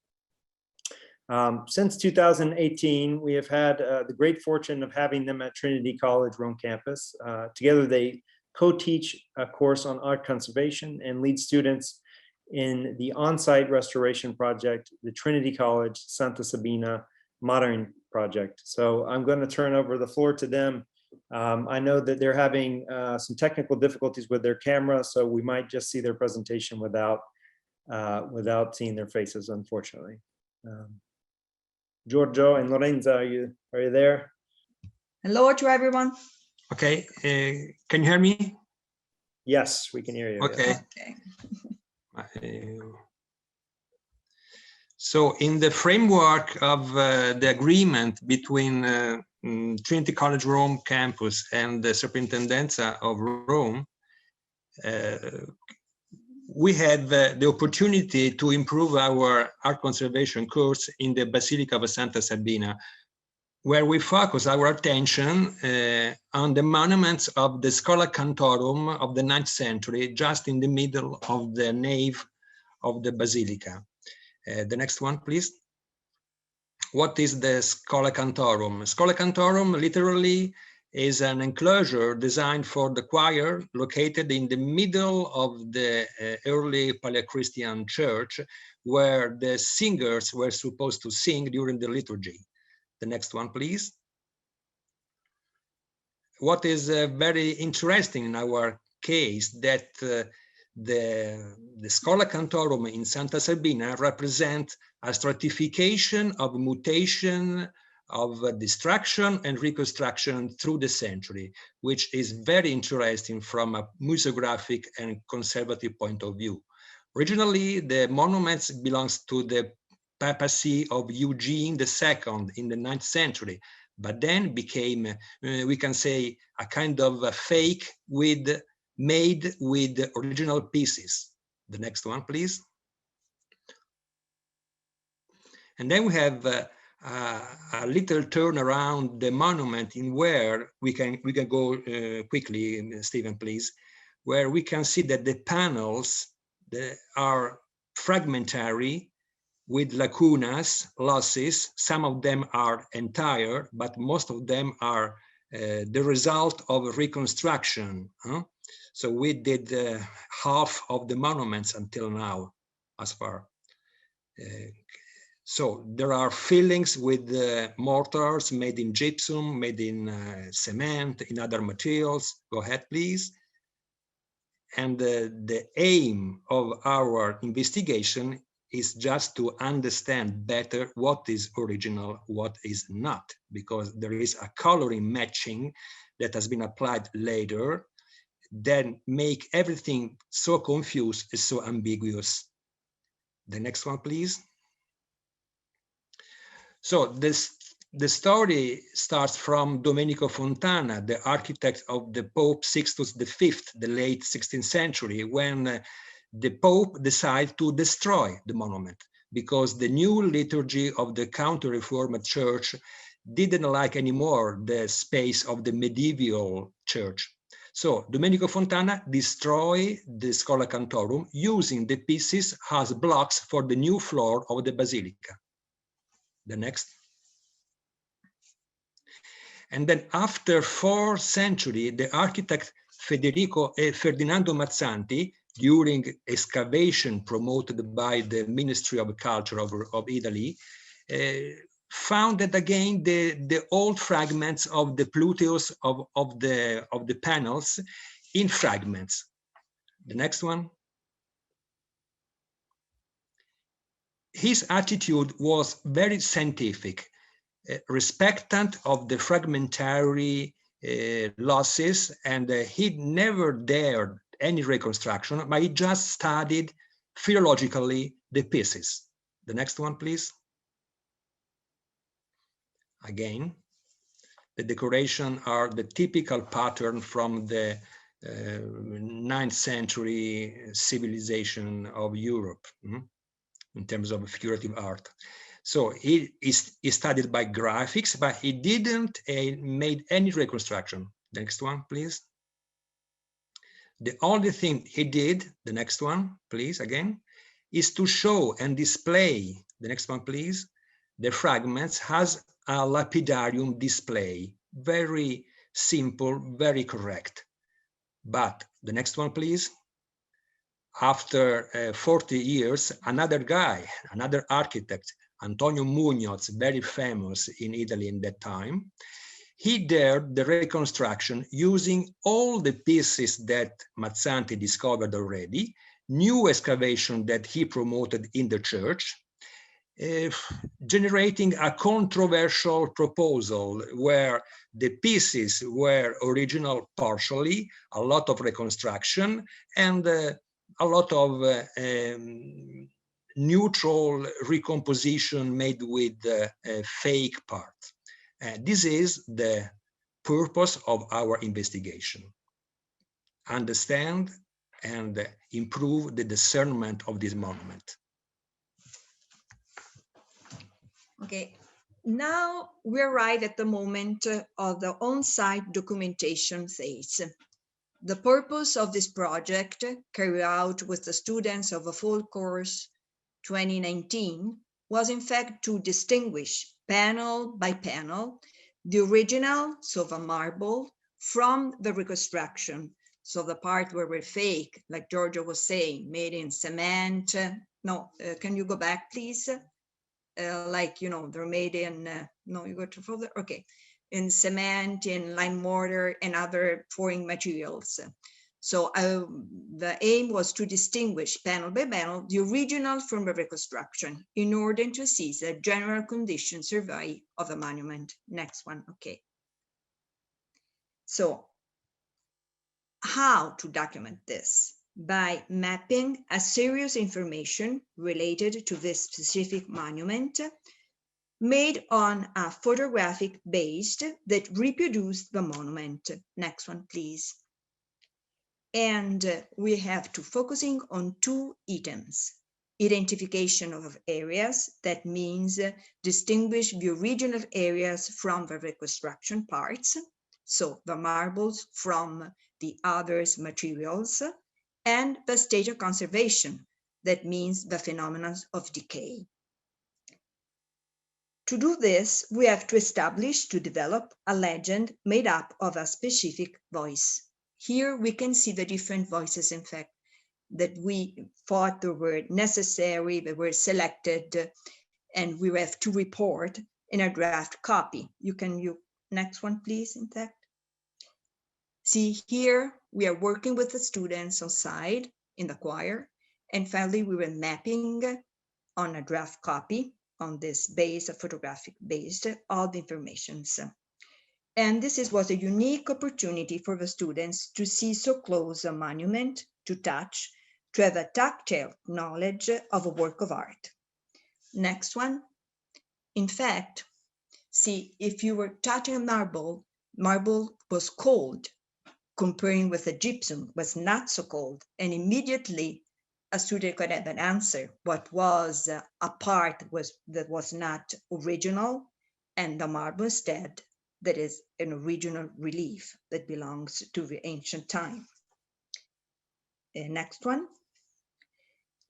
Since 2018, we have had the great fortune of having them at Trinity College Rome campus. Together, they co-teach a course on art conservation and lead students in the on-site restoration project, the Trinity College Santa Sabina Modern Project. So I'm going to turn over the floor to them. I know that they're having some technical difficulties with their camera, so we might just see their presentation without seeing their faces, unfortunately. Giorgio and Lorenza, are you there? Hello to everyone. Okay, can you hear me? Yes, we can hear you. Okay. Okay. So in the framework of the agreement between Trinity College Rome campus and the Superintendenza of Rome, we had the opportunity to improve our art conservation course in the Basilica of Santa Sabina, where we focus our attention on the monuments of the Scolacantorum of the 9th century, just in the middle of the nave of the Basilica. The next one, please. What is the Scolacantorum? Scolacantorum literally is an enclosure designed for the choir, located in the middle of the early Paleochristian church, where the singers were supposed to sing during the liturgy. The next one, please. What is very interesting in our case, that the Scolacantorum in Santa Sabina represent a stratification of mutation, of destruction and reconstruction through the century, which is very interesting from a museographic and conservative point of view. Originally, the monuments belongs to the papacy of Eugene II in the 9th century, but then became, we can say, a kind of a fake made with original pieces. The next one, please. And then we have a little turn around the monument in where we can go quickly, Stephen, please, where we can see that the panels are fragmentary with lacunas, losses. Some of them are entire, but most of them are the result of reconstruction. So we did half of the monuments until now, as far. So there are fillings with mortars made in gypsum, made in cement, in other materials. Go ahead, please. And the aim of our investigation is just to understand better what is original, what is not, because there is a coloring matching that has been applied later that make everything so confused and so ambiguous. The next one, please. So the story starts from Domenico Fontana, the architect of the Pope Sixtus V, the late 16th century, when the Pope decided to destroy the monument because the new liturgy of the Counter-Reformed Church didn't like anymore the space of the medieval church. So Domenico Fontana destroyed the Scolacantorum using the pieces as blocks for the new floor of the Basilica. The next. And then after 4 centuries, the architect Ferdinando Mazzanti, during excavation promoted by the Ministry of Culture of Italy, found that again the old fragments of the pluteus of the panels in fragments. The next one. His attitude was very scientific, respectant of the fragmentary losses, and he never dared any reconstruction, but he just studied philologically the pieces. The next one, please. Again, the decoration are the typical pattern from the 9th century civilization of Europe in terms of figurative art. So he studied by graphics, but he didn't made any reconstruction. Next one, please. The only thing he did, the next one, please, again, is to show and display, the next one, please, the fragments as a lapidarium display. Very simple, very correct. But the next one, please. After 40 years, another guy, another architect, Antonio Muñoz, very famous in Italy in that time, he dared the reconstruction using all the pieces that Mazzanti discovered already, new excavation that he promoted in the church, generating a controversial proposal where the pieces were original partially, a lot of reconstruction, and a lot of neutral recomposition made with fake parts. This is the purpose of our investigation. Understand and improve the discernment of this monument. Okay, now we're right at the moment of the on-site documentation phase. The purpose of this project, carried out with the students of a full course 2019, was in fact to distinguish panel by panel the original, so the marble, from the reconstruction. So the part where we're fake, like Giorgio was saying, made in cement. No, can you go back, please? Like, you know, they're made in, no, you go to further, okay, in cement, in lime mortar, and other pouring materials. So the aim was to distinguish panel by panel the original from the reconstruction in order to seize a general condition survey of a monument. Next one, okay. So how to document this? By mapping a series of information related to this specific monument made on a photographic base that reproduced the monument. Next one, please. And we have to focusing on two items: identification of areas, that means distinguish the original areas from the reconstruction parts, so the marbles from the others materials, and the state of conservation, that means the phenomena of decay. To do this, we have to develop a legend made up of a specific voice. Here we can see the different voices, in fact, that we thought they were necessary, they were selected, and we have to report in a draft copy. Next one, please, in fact. See here, we are working with the students on site in the choir, and finally we were mapping on a draft copy on this base, a photographic base, all the informations. And this was a unique opportunity for the students to see so close a monument, to touch, to have a tactile knowledge of a work of art. Next one. In fact, see, if you were touching marble, marble was cold, comparing with a gypsum was not so cold, and immediately a student could have an answer what was a part that was not original, and the marble instead that is an original relief that belongs to the ancient time. Next one.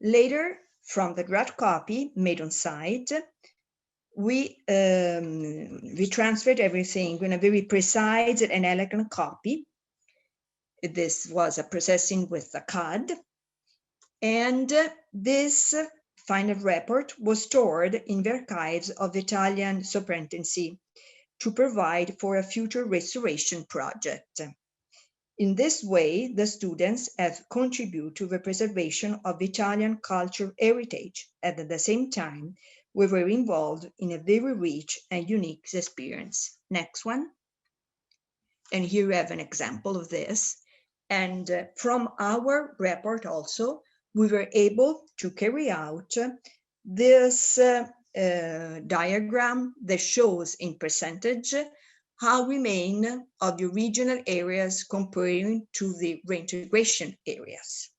Later, from the draft copy made on site, we transferred everything in a very precise and elegant copy. This was a processing with the CAD, and this final report was stored in the archives of the Italian Superintendency to provide for a future restoration project. In this way, the students have contributed to the preservation of Italian cultural heritage, and at the same time, we were involved in a very rich and unique experience. Next one. And here you have an example of this. And from our report also, we were able to carry out this diagram that shows in percentage how remain of the original areas comparing to the reintegration areas,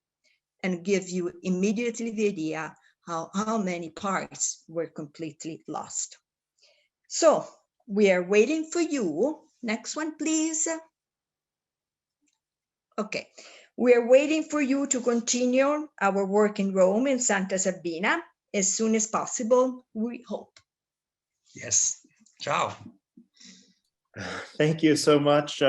and give you immediately the idea how many parts were completely lost. So we are waiting for you. Next one, please. Okay, we are waiting for you to continue our work in Rome in Santa Sabina as soon as possible, we hope. Yes. Ciao. Thank you so much,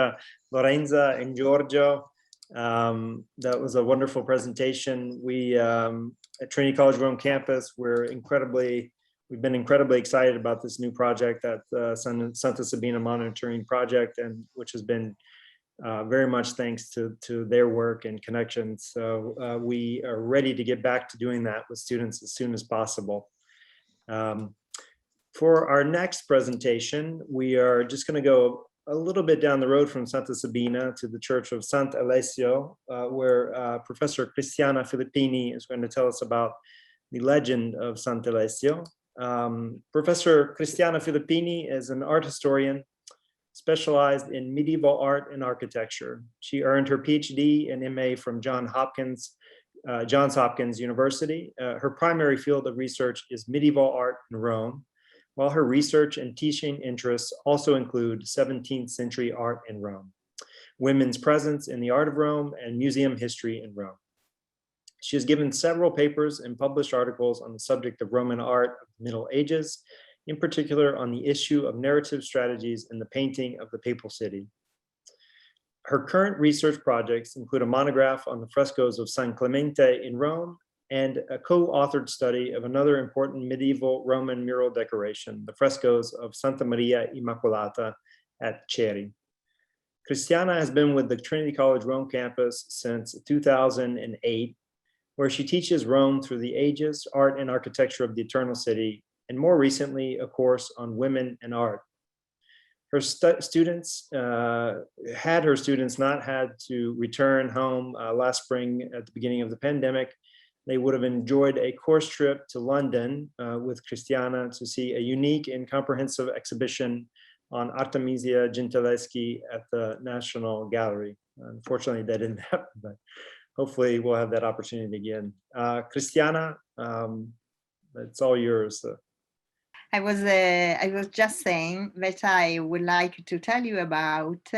Lorenza and Giorgio. That was a wonderful presentation. We at Trinity College Rome campus, we've been incredibly excited about this new project, that Santa Sabina monitoring project, and which has been very much thanks to their work and connections. So we are ready to get back to doing that with students as soon as possible. For our next presentation, we are just going to go a little bit down the road from Santa Sabina to the Church of Sant'Alessio, where Professor Cristiana Filippini is going to tell us about the legend of Sant'Alessio. Professor Cristiana Filippini is an art historian specialized in medieval art and architecture. She earned her PhD and MA from Johns Hopkins University. Her primary field of research is medieval art in Rome, while her research and teaching interests also include 17th century art in Rome, women's presence in the art of Rome, and museum history in Rome. She has given several papers and published articles on the subject of Roman art of the Middle Ages, in particular on the issue of narrative strategies in the painting of the Papal City. Her current research projects include a monograph on the frescoes of San Clemente in Rome and a co-authored study of another important medieval Roman mural decoration, the frescoes of Santa Maria Immacolata at Chieri. Cristiana has been with the Trinity College Rome campus since 2008, where she teaches Rome through the ages, art and architecture of the Eternal City, and more recently, a course on women and art. Her students not had to return home last spring at the beginning of the pandemic, they would have enjoyed a course trip to London with Cristiana to see a unique and comprehensive exhibition on Artemisia Gentileschi at the National Gallery. Unfortunately, that didn't happen, but hopefully we'll have that opportunity again. Cristiana, it's all yours. I was just saying that I would like to tell you about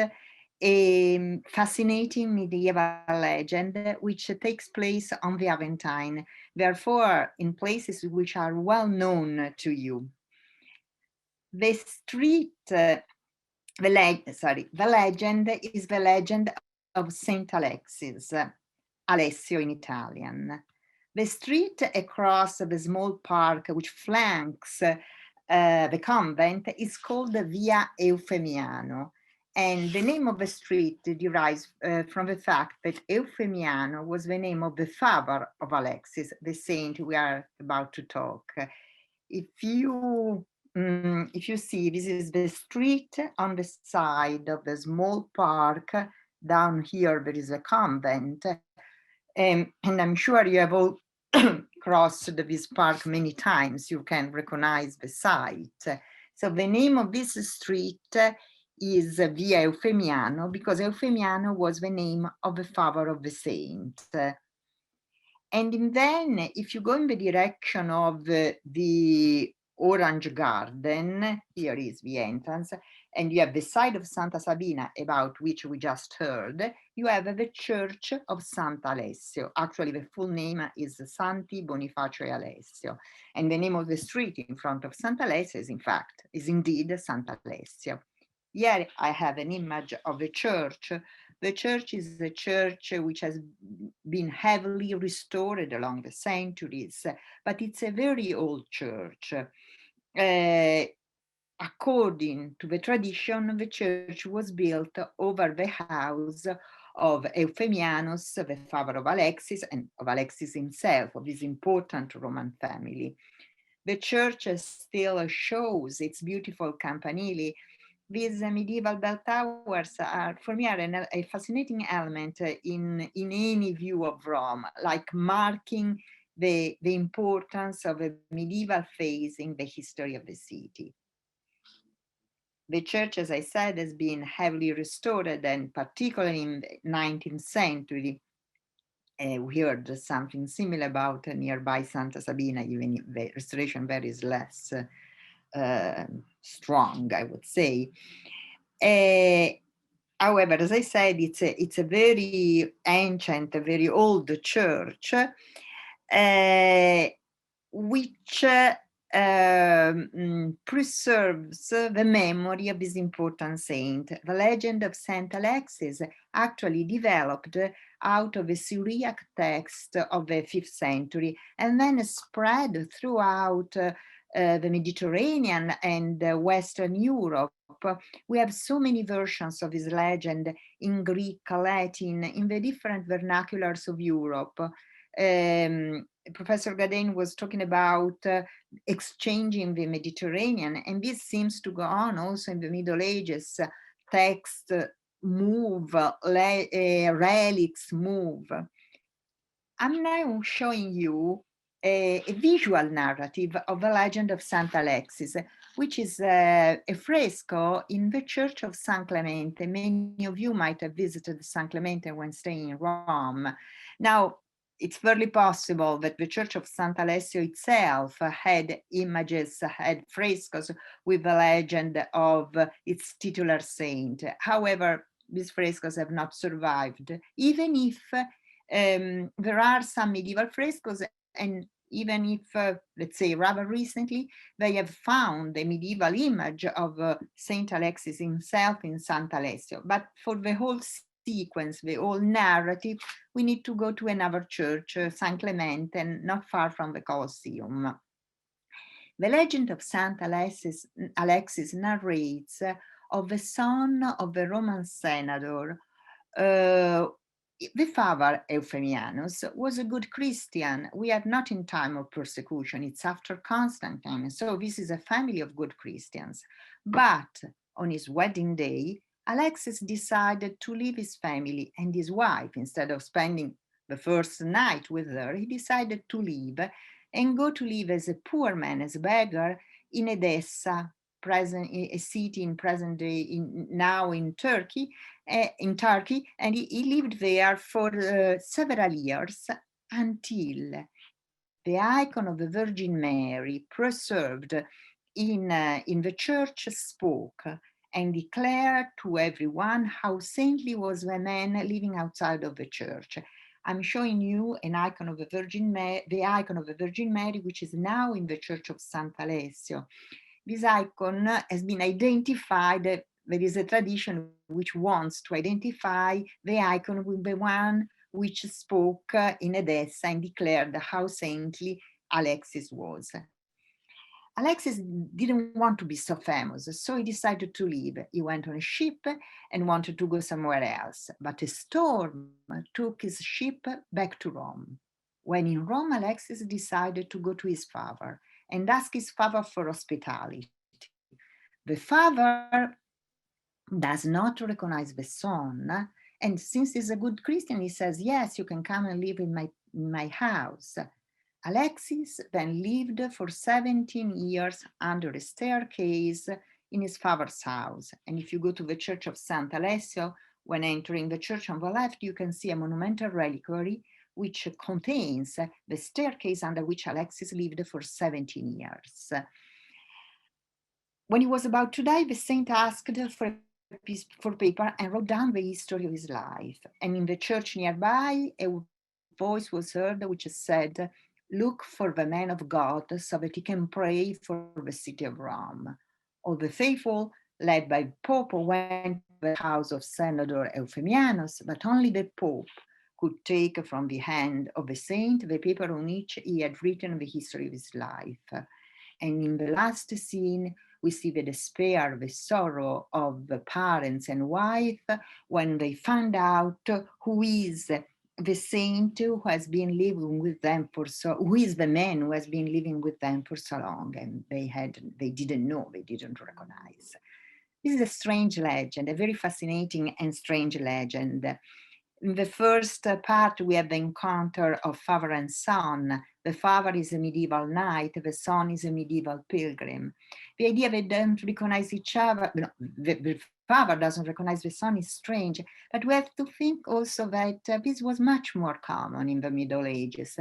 a fascinating medieval legend which takes place on the Aventine, therefore in places which are well known to you. The street, the legend is the legend of Saint Alexis, Alessio in Italian. The street across the small park which flanks the convent is called Via Eufemiano, and the name of the street derives from the fact that Eufemiano was the name of the father of Alexis, the saint we are about to talk. If you see, this is the street on the side of the small park. Down here there is a convent, and I'm sure you have all crossed this park many times. You can recognize the site. So the name of this street is Via Eufemiano because Eufemiano was the name of the father of the saint. And then if you go in the direction of the Orange Garden, here is the entrance, and you have the side of Santa Sabina, about which we just heard, you have the Church of Sant'Alessio. Actually, the full name is Santi Bonifacio e Alessio. And the name of the street in front of Sant'Alessio is indeed Sant'Alessio. Here I have an image of the church. The church is a church which has been heavily restored along the centuries, but it's a very old church. According to the tradition, the church was built over the house of Eufemianus, the father of Alexis, and of Alexis himself, of this important Roman family. The church still shows its beautiful campanili. These medieval bell towers are, for me, a fascinating element in any view of Rome, like marking the importance of a medieval phase in the history of the city. The church, as I said, has been heavily restored, and particularly in the 19th century, We heard something similar about nearby Santa Sabina, even if the restoration there is less strong, I would say. However, as I said, it's a very ancient, a very old church, which preserves the memory of this important saint. The legend of Saint Alexis actually developed out of a Syriac text of the 5th century and then spread throughout the Mediterranean and Western Europe. We have so many versions of this legend in Greek, Latin, in the different vernaculars of Europe. Professor Gadain was talking about exchanging the Mediterranean, and this seems to go on also in the Middle Ages. Text move, relics move. I'm now showing you a visual narrative of the legend of Saint Alexis, which is a fresco in the Church of San Clemente. Many of you might have visited San Clemente when staying in Rome. Now, it's fairly possible that the Church of Sant'Alessio itself had images, had frescoes with the legend of its titular saint. However, these frescoes have not survived, even if there are some medieval frescoes, and even if, let's say, rather recently, they have found a medieval image of Saint Alexis himself in Sant'Alessio. But for the whole sequence, the whole narrative, we need to go to another church, San Clemente, and not far from the Colosseum. The legend of Saint Alexis narrates of the son of the Roman senator. The father, Euphemianus, was a good Christian. We are not in time of persecution, it's after Constantine. So this is a family of good Christians. But on his wedding day, Alexis decided to leave his family and his wife. Instead of spending the first night with her, he decided to leave and go to live as a poor man, as a beggar, in Edessa, a city in present day, now in Turkey, and he lived there for several years until the icon of the Virgin Mary, preserved in the church, spoke and declared to everyone how saintly was the man living outside of the church. I'm showing you an icon of the Virgin Mary, which is now in the Church of Sant'Alessio. This icon has been identified. There is a tradition which wants to identify the icon with the one which spoke in Edessa and declared how saintly Alexis was. Alexis didn't want to be so famous, so he decided to leave. He went on a ship and wanted to go somewhere else, but a storm took his ship back to Rome. When in Rome, Alexis decided to go to his father and ask his father for hospitality. The father does not recognize the son, and since he's a good Christian, he says, yes, you can come and live in my house. Alexis then lived for 17 years under a staircase in his father's house. And if you go to the Church of Sant'Alessio, when entering the church on the left, you can see a monumental reliquary which contains the staircase under which Alexis lived for 17 years. When he was about to die, the saint asked for paper and wrote down the history of his life. And in the church nearby, a voice was heard which said, look for the man of God so that he can pray for the city of Rome. All the faithful, led by Pope, went to the house of Senator Euphemianus, but only the Pope could take from the hand of the saint the paper on which he had written the history of his life. And in the last scene, we see the despair, the sorrow of the parents and wife when they found out who is the saint who has been living with them who is the man who has been living with them for so long, and they didn't know, they didn't recognize. This is a strange legend, a very fascinating and strange legend. In the first part, we have the encounter of father and son. The father is a medieval knight, the son is a medieval pilgrim. The idea they don't recognize each other, the father doesn't recognize the son is strange, but we have to think also that this was much more common in the Middle Ages.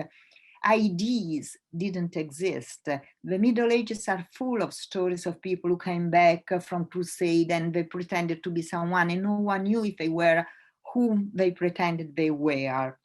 IDs didn't exist. The Middle Ages are full of stories of people who came back from crusade and they pretended to be someone and no one knew if they were whom they pretended they were.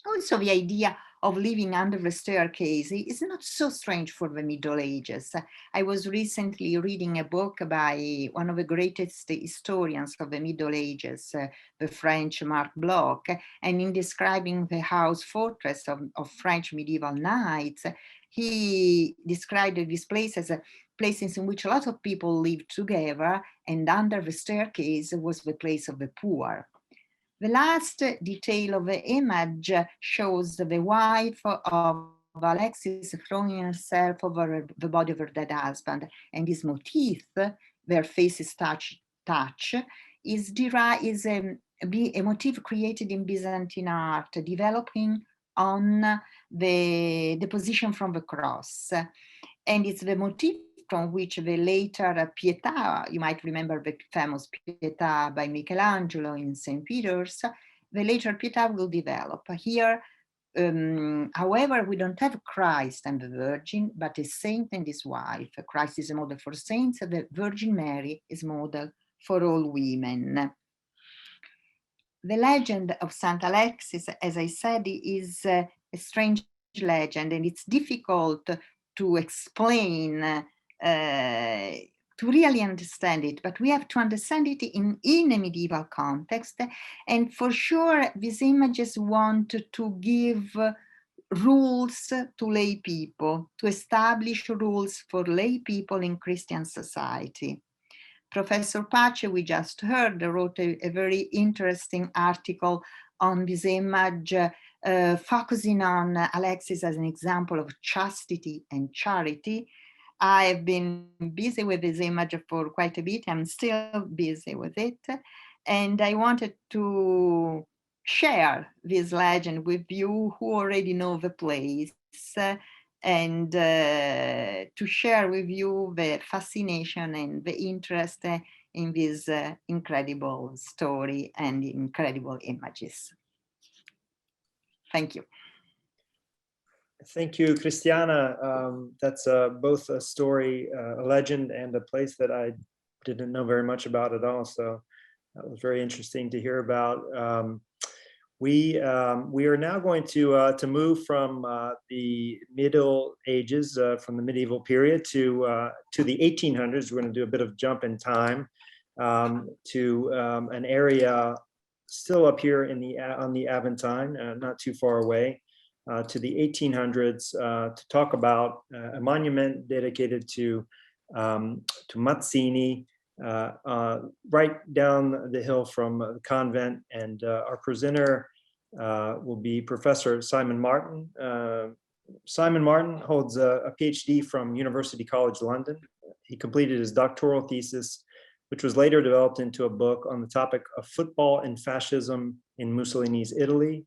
Also, the idea of living under the staircase is not so strange for the Middle Ages. I was recently reading a book by one of the greatest historians of the Middle Ages, the French Marc Bloch, and in describing the house fortress of French medieval knights, he described this place as places in which a lot of people lived together, and under the staircase was the place of the poor. The last detail of the image shows the wife of Alexis throwing herself over the body of her dead husband, and this motif, their faces touch, is a motif created in Byzantine art, developing on the deposition from the cross. And it's the motif from which the later Pietà, you might remember the famous Pietà by Michelangelo in St. Peter's, the later Pietà will develop. Here, however, we don't have Christ and the Virgin, but a saint and his wife. Christ is a model for saints, the Virgin Mary is model for all women. The legend of St. Alexis, as I said, is a strange legend, and it's difficult to explain, to really understand it, but we have to understand it in a medieval context. And for sure, these images want to give rules to lay people, to establish rules for lay people in Christian society. Professor Pache, we just heard, wrote a very interesting article on this image, focusing on Alexis as an example of chastity and charity. I've been busy with this image for quite a bit. I'm still busy with it. And I wanted to share this legend with you who already know the place, and to share with you the fascination and the interest in this incredible story and incredible images. Thank you. Thank you, Christiana. That's both a story, a legend, and a place that I didn't know very much about at all. So that was very interesting to hear about. We are now going to move from the Middle Ages, from the medieval period to the 1800s. We're going to do a bit of jump in time to an area still up here in on the Aventine, not too far away. To the 1800s to talk about a monument dedicated to Matzini, right down the hill from the convent. And our presenter will be Professor Simon Martin. Simon Martin holds a PhD from University College London. He completed his doctoral thesis, which was later developed into a book on the topic of football and fascism in Mussolini's Italy.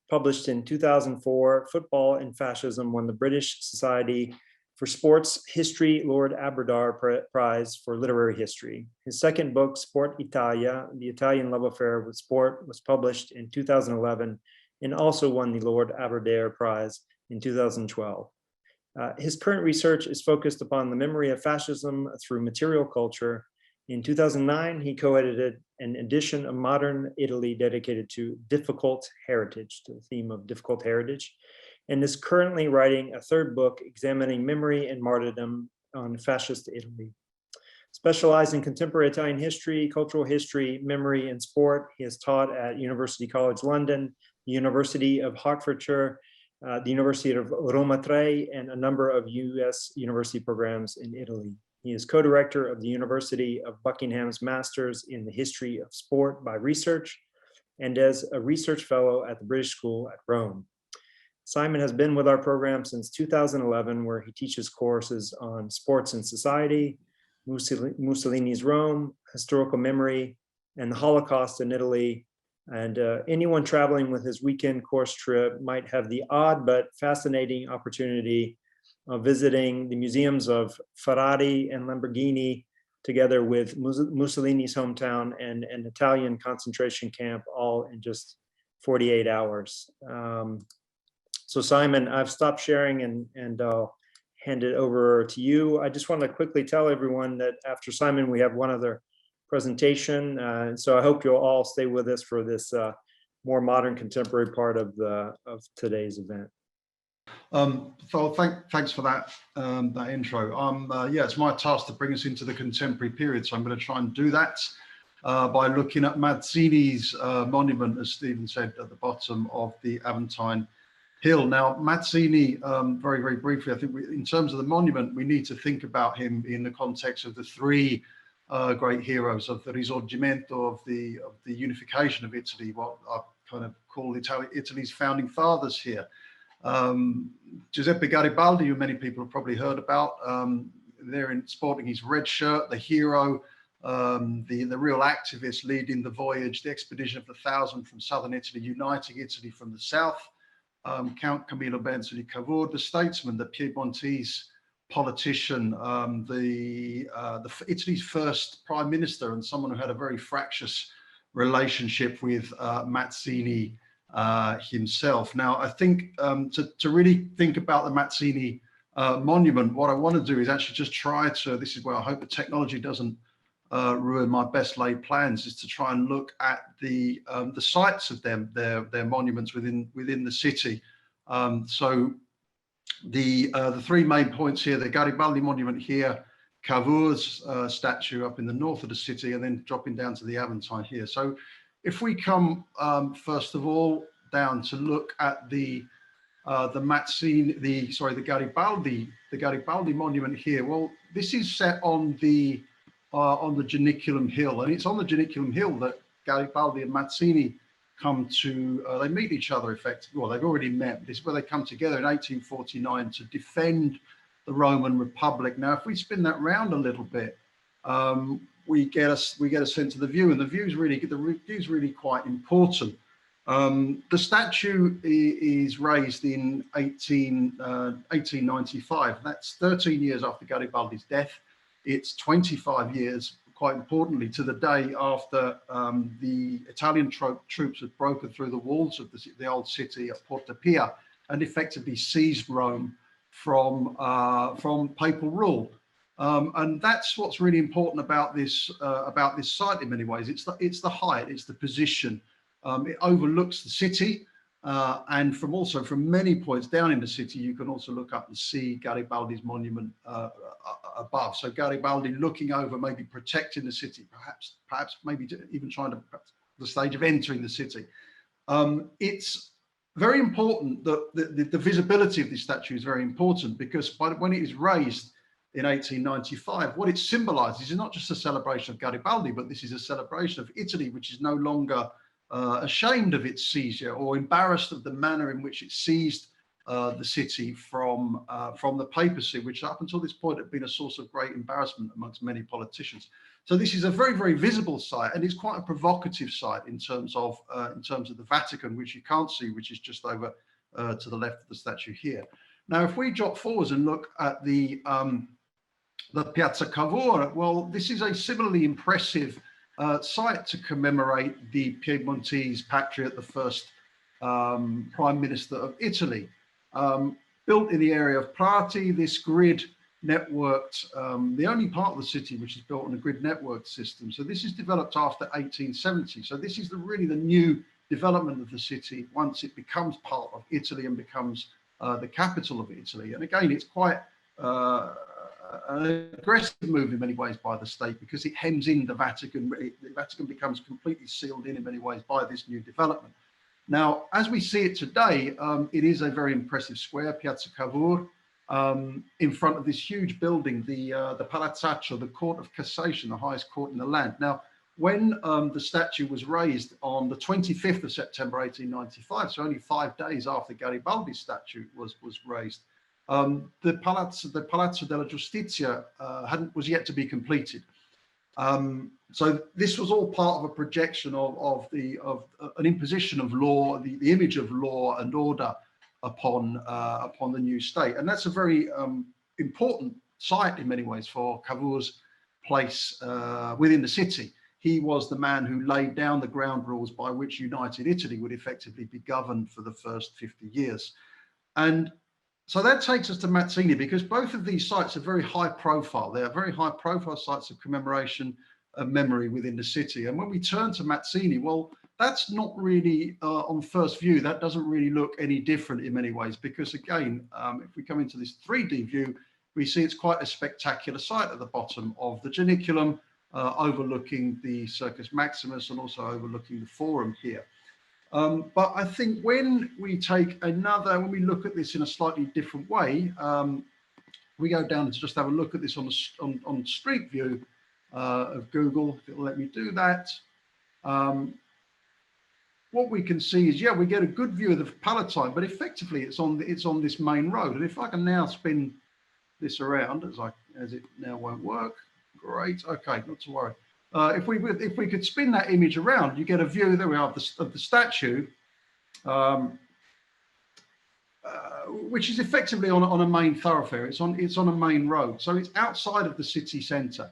Published in 2004, Football and Fascism won the British Society for Sports History Lord Aberdare Prize for Literary History. His second book, Sport Italia, The Italian Love Affair with Sport, was published in 2011 and also won the Lord Aberdare Prize in 2012. His current research is focused upon the memory of fascism through material culture. In 2009, he co-edited an edition of Modern Italy dedicated to difficult heritage, to the theme of difficult heritage, and is currently writing a third book examining memory and martyrdom on fascist Italy. Specialized in contemporary Italian history, cultural history, memory, and sport, he has taught at University College London, the University of Hertfordshire, the University of Roma Tre, and a number of U.S. university programs in Italy. He is co-director of the University of Buckingham's Masters in the History of Sport by Research, and as a research fellow at the British School at Rome. Simon has been with our program since 2011, where he teaches courses on sports and society, Mussolini's Rome, historical memory, and the Holocaust in Italy. And anyone traveling with his weekend course trip might have the odd but fascinating opportunity of visiting the museums of Ferrari and Lamborghini, together with Mussolini's hometown and an Italian concentration camp, all in just 48 hours. So Simon, I've stopped sharing and I'll hand it over to you. I just want to quickly tell everyone that after Simon, we have one other presentation. And so I hope you'll all stay with us for this more modern contemporary part of today's event. So thanks for that that intro. Yeah, it's my task to bring us into the contemporary period, so I'm going to try and do that by looking at Matzini's monument, as Stephen said, at the bottom of the Aventine Hill. Now, Matzini, very briefly, I think in terms of the monument, we need to think about him in the context of the three great heroes of the Risorgimento, of the unification of Italy, what I kind of call Italy's founding fathers here. Giuseppe Garibaldi, who many people have probably heard about, there in sporting his red shirt, the hero, the real activist leading the voyage, the expedition of the 1,000 from southern Italy, uniting Italy from the south. Count Camillo Benso di Cavour, the statesman, the Piedmontese politician, Italy's first prime minister, and someone who had a very fractious relationship with Mazzini himself. Now, I think to really think about the Mazzini monument, what I want to do is actually just try to, this is where I hope the technology doesn't ruin my best laid plans, is to try and look at the sites of their monuments within the city. So the three main points here: the Garibaldi monument here, Cavour's statue up in the north of the city, and then dropping down to the Aventine here. So if we come first of all down to look at the Mazzini, the Garibaldi monument here. Well, this is set on the Janiculum Hill, and it's on the Janiculum Hill that Garibaldi and Mazzini come to, they meet each other effectively. Well, they've already met. This is where they come together in 1849 to defend the Roman Republic. Now, if we spin that round a little bit, we get a sense of the view, and the view's really quite important. The statue is raised in 1895. That's 13 years after Garibaldi's death. It's 25 years, quite importantly, to the day after the Italian troops had broken through the walls of the old city at Porta Pia and effectively seized Rome from papal rule. And that's what's really important about this site in many ways. It's the height, it's the position. It overlooks the city, and from many points down in the city, you can also look up and see Garibaldi's monument above. So Garibaldi looking over, maybe protecting the city, perhaps maybe even trying to the stage of entering the city. It's very important that the visibility of this statue is very important, because when it is raised in 1895, what it symbolizes is not just a celebration of Garibaldi, but this is a celebration of Italy, which is no longer ashamed of its seizure or embarrassed of the manner in which it seized the city from the papacy, which up until this point had been a source of great embarrassment amongst many politicians. So this is a very, very visible site, and it's quite a provocative site in terms of the Vatican, which you can't see, which is just over to the left of the statue here. Now, if we drop forwards and look at the Piazza Cavor, well, this is a similarly impressive site to commemorate the Piedmontese patriot, the first prime minister of Italy. Built in the area of Prati, this grid networked, the only part of the city which is built on a grid network system. So this is developed after 1870. So this is really the new development of the city once it becomes part of Italy and becomes the capital of Italy. And again, it's quite an aggressive move in many ways by the state, because it hems in the Vatican. The Vatican becomes completely sealed in many ways by this new development. Now, as we see it today, it is a very impressive square, Piazza Cavor, in front of this huge building, the Palazzo, the Court of Cassation, the highest court in the land. Now, when the statue was raised on the 25th of September 1895, so only 5 days after Garibaldi's statue was raised, the Palazzo della Giusticia was yet to be completed. So this was all part of a projection of an imposition of law, the image of law and order upon the new state, and that's a very important site in many ways for Cavour's place within the city. He was the man who laid down the ground rules by which United Italy would effectively be governed for the first 50 years. And so that takes us to Mazzini, because both of these sites are very high profile. They are very high profile sites of commemoration and memory within the city. And when we turn to Mazzini, well, that's not really, on first view, that doesn't really look any different in many ways, because again, if we come into this 3D view, we see it's quite a spectacular site at the bottom of the Janiculum, overlooking the Circus Maximus and also overlooking the Forum here. But I think when we look at this in a slightly different way, we go down to just have a look at this on Street View of Google, if it'll let me do that. What we can see is, yeah, we get a good view of the Palatine, but effectively it's on this main road. And if I can now spin this around, as it now won't work, great, okay, not to worry. If we could spin that image around, you get a view, there we are, of the statue, which is effectively on a main thoroughfare. It's on a main road, so it's outside of the city centre.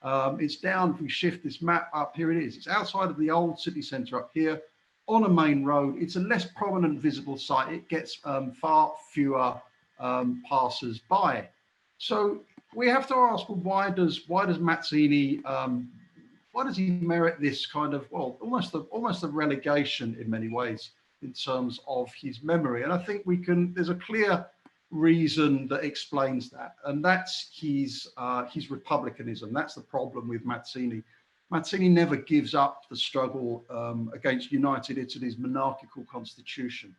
It's down. If we shift this map up, here it is. It's outside of the old city centre up here, on a main road. It's a less prominent visible site. It gets far fewer passers by. So we have to ask, well, why does Mazzini? Why does he merit this kind of, well, almost a relegation in many ways in terms of his memory? And I think there's a clear reason that explains that, and that's his republicanism. That's the problem with Mazzini. Mazzini never gives up the struggle against United Italy's monarchical constitution.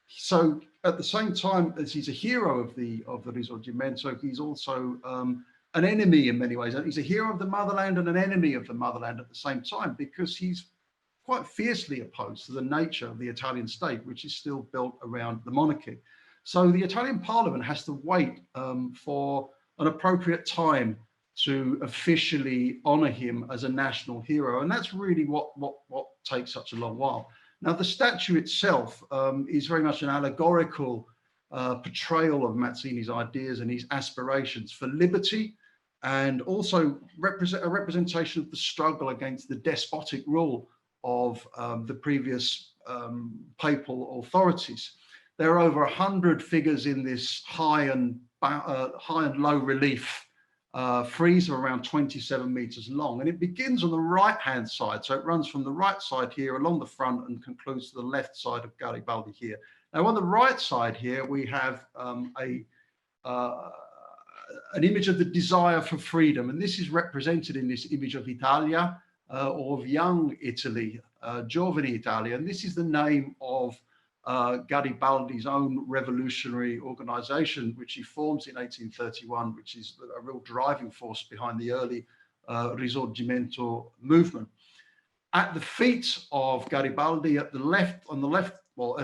So at the same time as he's a hero of the Risorgimento, he's also an enemy in many ways. He's a hero of the motherland and an enemy of the motherland at the same time, because he's quite fiercely opposed to the nature of the Italian state, which is still built around the monarchy. So the Italian parliament has to wait for an appropriate time to officially honor him as a national hero. And that's really what takes such a long while. Now, the statue itself is very much an allegorical portrayal of Mazzini's ideas and his aspirations for liberty, and also a representation of the struggle against the despotic rule of the previous papal authorities. There are over 100 figures in this high and low relief frieze of around 27 meters long, and it begins on the right-hand side. So it runs from the right side here along the front and concludes to the left side of Garibaldi here. Now, on the right side here, we have an image of the desire for freedom, and this is represented in this image of Italia, or of young Italy, Giovane Italia, and this is the name of Garibaldi's own revolutionary organization, which he forms in 1831, which is a real driving force behind the early Risorgimento movement. At the feet of Garibaldi, well,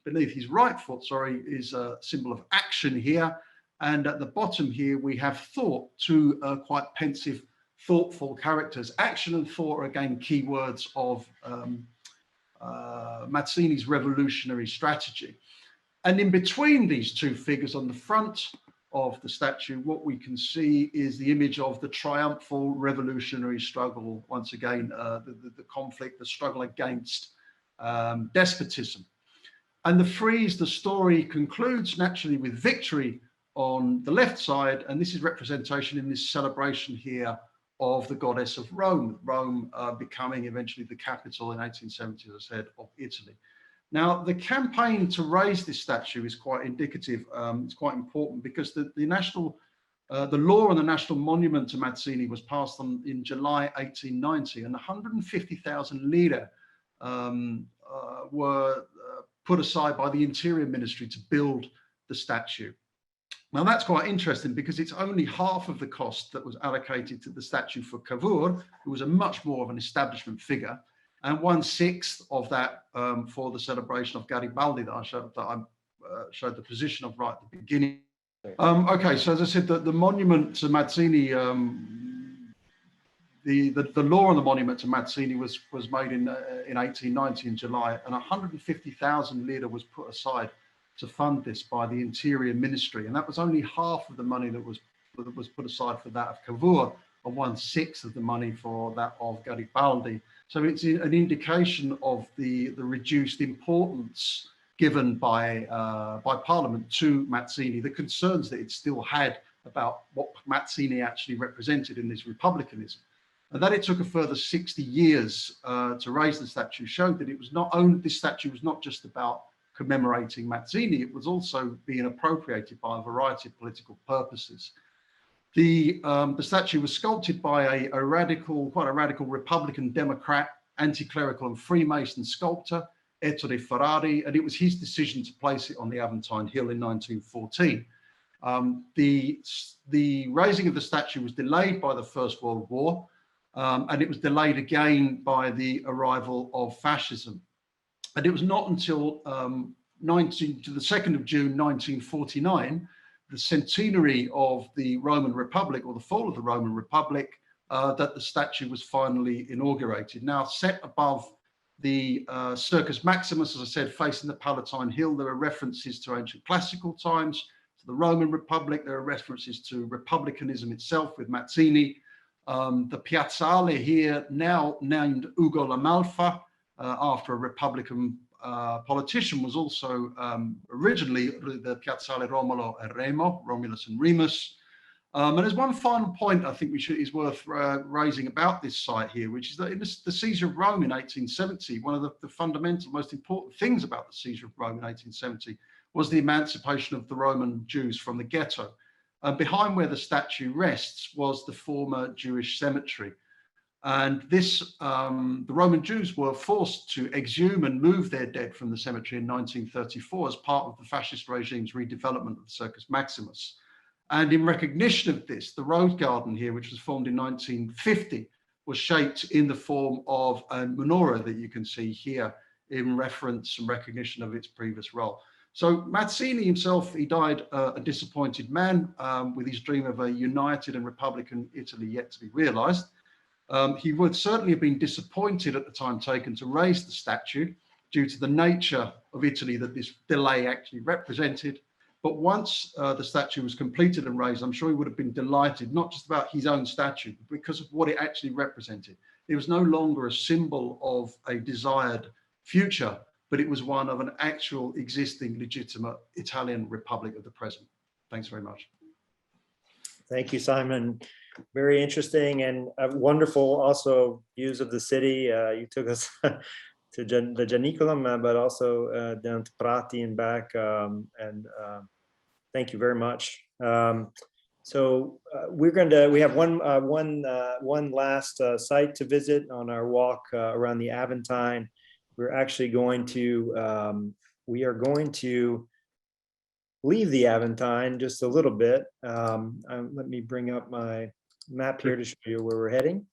beneath his right foot, is a symbol of action here. And at the bottom here, we have thought, two quite pensive, thoughtful characters. Action and thought are again key words of Mazzini's revolutionary strategy. And in between these two figures on the front of the statue, what we can see is the image of the triumphal revolutionary struggle. Once again, the conflict, the struggle against despotism. And the frieze, the story concludes naturally with victory on the left side. And this is representation in this celebration here of the goddess of Rome, Rome becoming eventually the capital in 1870, as I said, of Italy. Now, the campaign to raise this statue is quite indicative. It's quite important because the law on the national monument to Mazzini was passed in July 1890, and 150,000 lire were put aside by the Interior Ministry to build the statue. Now, that's quite interesting because it's only half of the cost that was allocated to the statue for Cavour, who was a much more of an establishment figure, and 1/6 of that for the celebration of Garibaldi that I showed the position of right at the beginning. Okay, so as I said, the monument to Mazzini, the law on the monument to Mazzini was made in 1890 in July, and 150,000 lire was put aside to fund this by the Interior Ministry, and that was only half of the money that was put aside for that of Cavour, and 1/6 of the money for that of Garibaldi. So it's an indication of the reduced importance given by Parliament to Mazzini, the concerns that it still had about what Mazzini actually represented in this republicanism. And that it took a further 60 years to raise the statue showed that it was not only, this statue was not just about commemorating Mazzini, it was also being appropriated by a variety of political purposes. The statue was sculpted by quite a radical Republican Democrat, anti-clerical and Freemason sculptor, Ettore Ferrari, and it was his decision to place it on the Aventine Hill in 1914. The raising of the statue was delayed by the First World War, and it was delayed again by the arrival of fascism. And it was not until the 2nd of June 1949, the centenary of the Roman Republic, or the fall of the Roman Republic, that the statue was finally inaugurated. Now, set above the Circus Maximus, as I said, facing the Palatine Hill, there are references to ancient classical times, to the Roman Republic. There are references to republicanism itself with Mazzini. The Piazzale here, now named Ugo Lamalfa, after a Republican politician, was also originally the Piazzale Romolo e Remo, Romulus and Remus. And there's one final point I think is worth raising about this site here, which is that in the Siege of Rome in 1870, one of the fundamental, most important things about the Siege of Rome in 1870 was the emancipation of the Roman Jews from the ghetto. And behind where the statue rests was the former Jewish cemetery. And this, the Roman Jews were forced to exhume and move their dead from the cemetery in 1934 as part of the fascist regime's redevelopment of the Circus Maximus. And in recognition of this, the road garden here, which was formed in 1950, was shaped in the form of a menorah that you can see here in reference and recognition of its previous role. So Mazzini himself, he died a disappointed man with his dream of a united and republican Italy yet to be realized. He would certainly have been disappointed at the time taken to raise the statue due to the nature of Italy that this delay actually represented. But once the statue was completed and raised, I'm sure he would have been delighted, not just about his own statue, but because of what it actually represented. It was no longer a symbol of a desired future, but it was one of an actual existing legitimate Italian republic of the present. Thanks very much. Thank you, Simon. Very interesting and wonderful also views of the city. You took us to the Janiculum, but also down to Prati and back. Thank you very much. So we have one last site to visit on our walk around the Aventine. We're actually going to leave the Aventine just a little bit. Let me bring up my map here to show you where we're heading.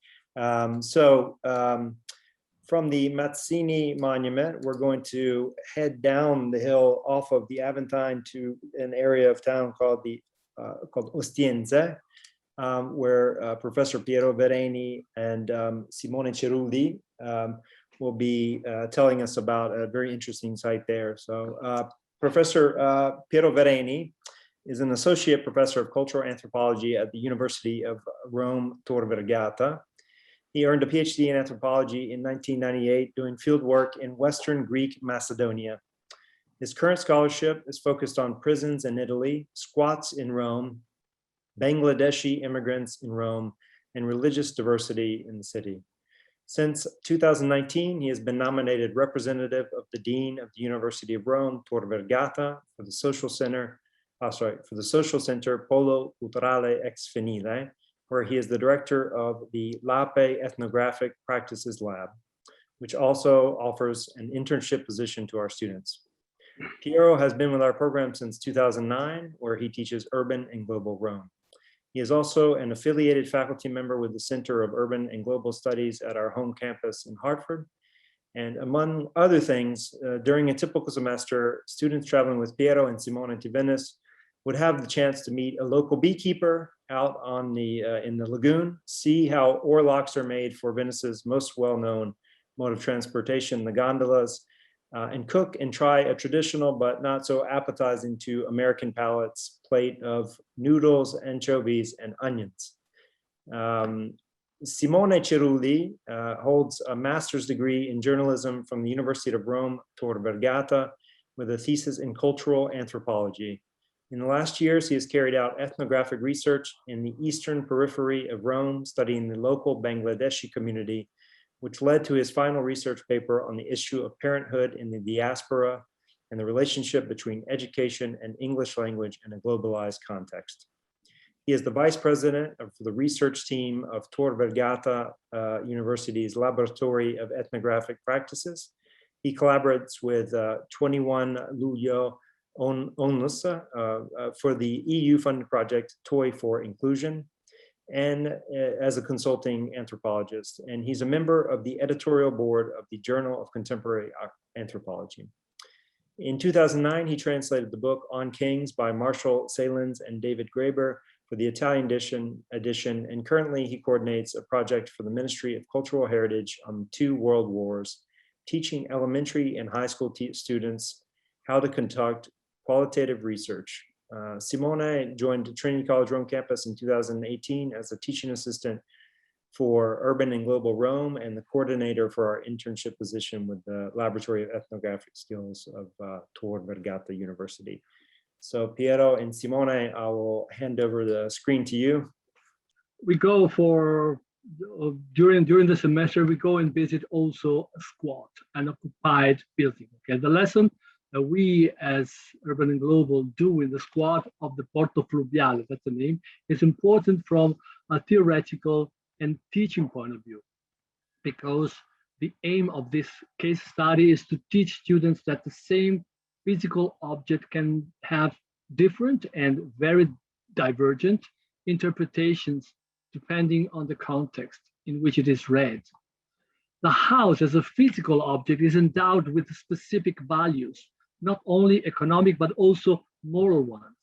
From the Mazzini Monument, we're going to head down the hill off of the Aventine to an area of town called Ostiense, where Professor Piero Vereni and Simone Chiruli will be telling us about a very interesting site there. So Professor Piero Vereni is an associate professor of cultural anthropology at the University of Rome Tor Vergata. He earned a PhD in anthropology in 1998, doing field work in Western Greek Macedonia. His current scholarship is focused on prisons in Italy, squats in Rome, Bangladeshi immigrants in Rome, and religious diversity in the city. Since 2019, he has been nominated representative of the Dean of the University of Rome Tor Vergata for the Social Center, Polo Culturale Ex Femminile, where he is the director of the LAPE Ethnographic Practices Lab, which also offers an internship position to our students. Piero has been with our program since 2009, where he teaches urban and global Rome. He is also an affiliated faculty member with the Center of Urban and Global Studies at our home campus in Hartford. And among other things, during a typical semester, students traveling with Piero and Simone to Venice would have the chance to meet a local beekeeper out on in the lagoon, see how oarlocks are made for Venice's most well-known mode of transportation, the gondolas, and cook and try a traditional but not so appetizing to American palates plate of noodles, anchovies, and onions. Simone Chiruli holds a master's degree in journalism from the University of Rome Tor Vergata with a thesis in cultural anthropology. In the last years, he has carried out ethnographic research in the eastern periphery of Rome, studying the local Bangladeshi community, which led to his final research paper on the issue of parenthood in the diaspora and the relationship between education and English language in a globalized context. He is the vice president of the research team of Tor Vergata University's Laboratory of Ethnographic Practices. He collaborates with 21 Luglio Onlus for the EU-funded project Toy for Inclusion, and as a consulting anthropologist. And he's a member of the editorial board of the Journal of Contemporary Anthropology. In 2009, he translated the book On Kings by Marshall Salins and David Graeber for the Italian edition, and currently he coordinates a project for the Ministry of Cultural Heritage on 2 world wars, teaching elementary and high school students how to conduct qualitative research. Simone joined Trinity College Rome campus in 2018 as a teaching assistant for Urban and Global Rome and the coordinator for our internship position with the Laboratory of Ethnographic Skills of Tor Vergata University. So Piero and Simone, I will hand over the screen to you. We go for, during the semester, we go and visit also a squat, an occupied building. Okay, the lesson that we as Urban and Global do in the squat of the Porto Fluviale, that's the name, is important from a theoretical and teaching point of view, because the aim of this case study is to teach students that the same physical object can have different and very divergent interpretations depending on the context in which it is read. The house as a physical object is endowed with specific values, not only economic, but also moral ones.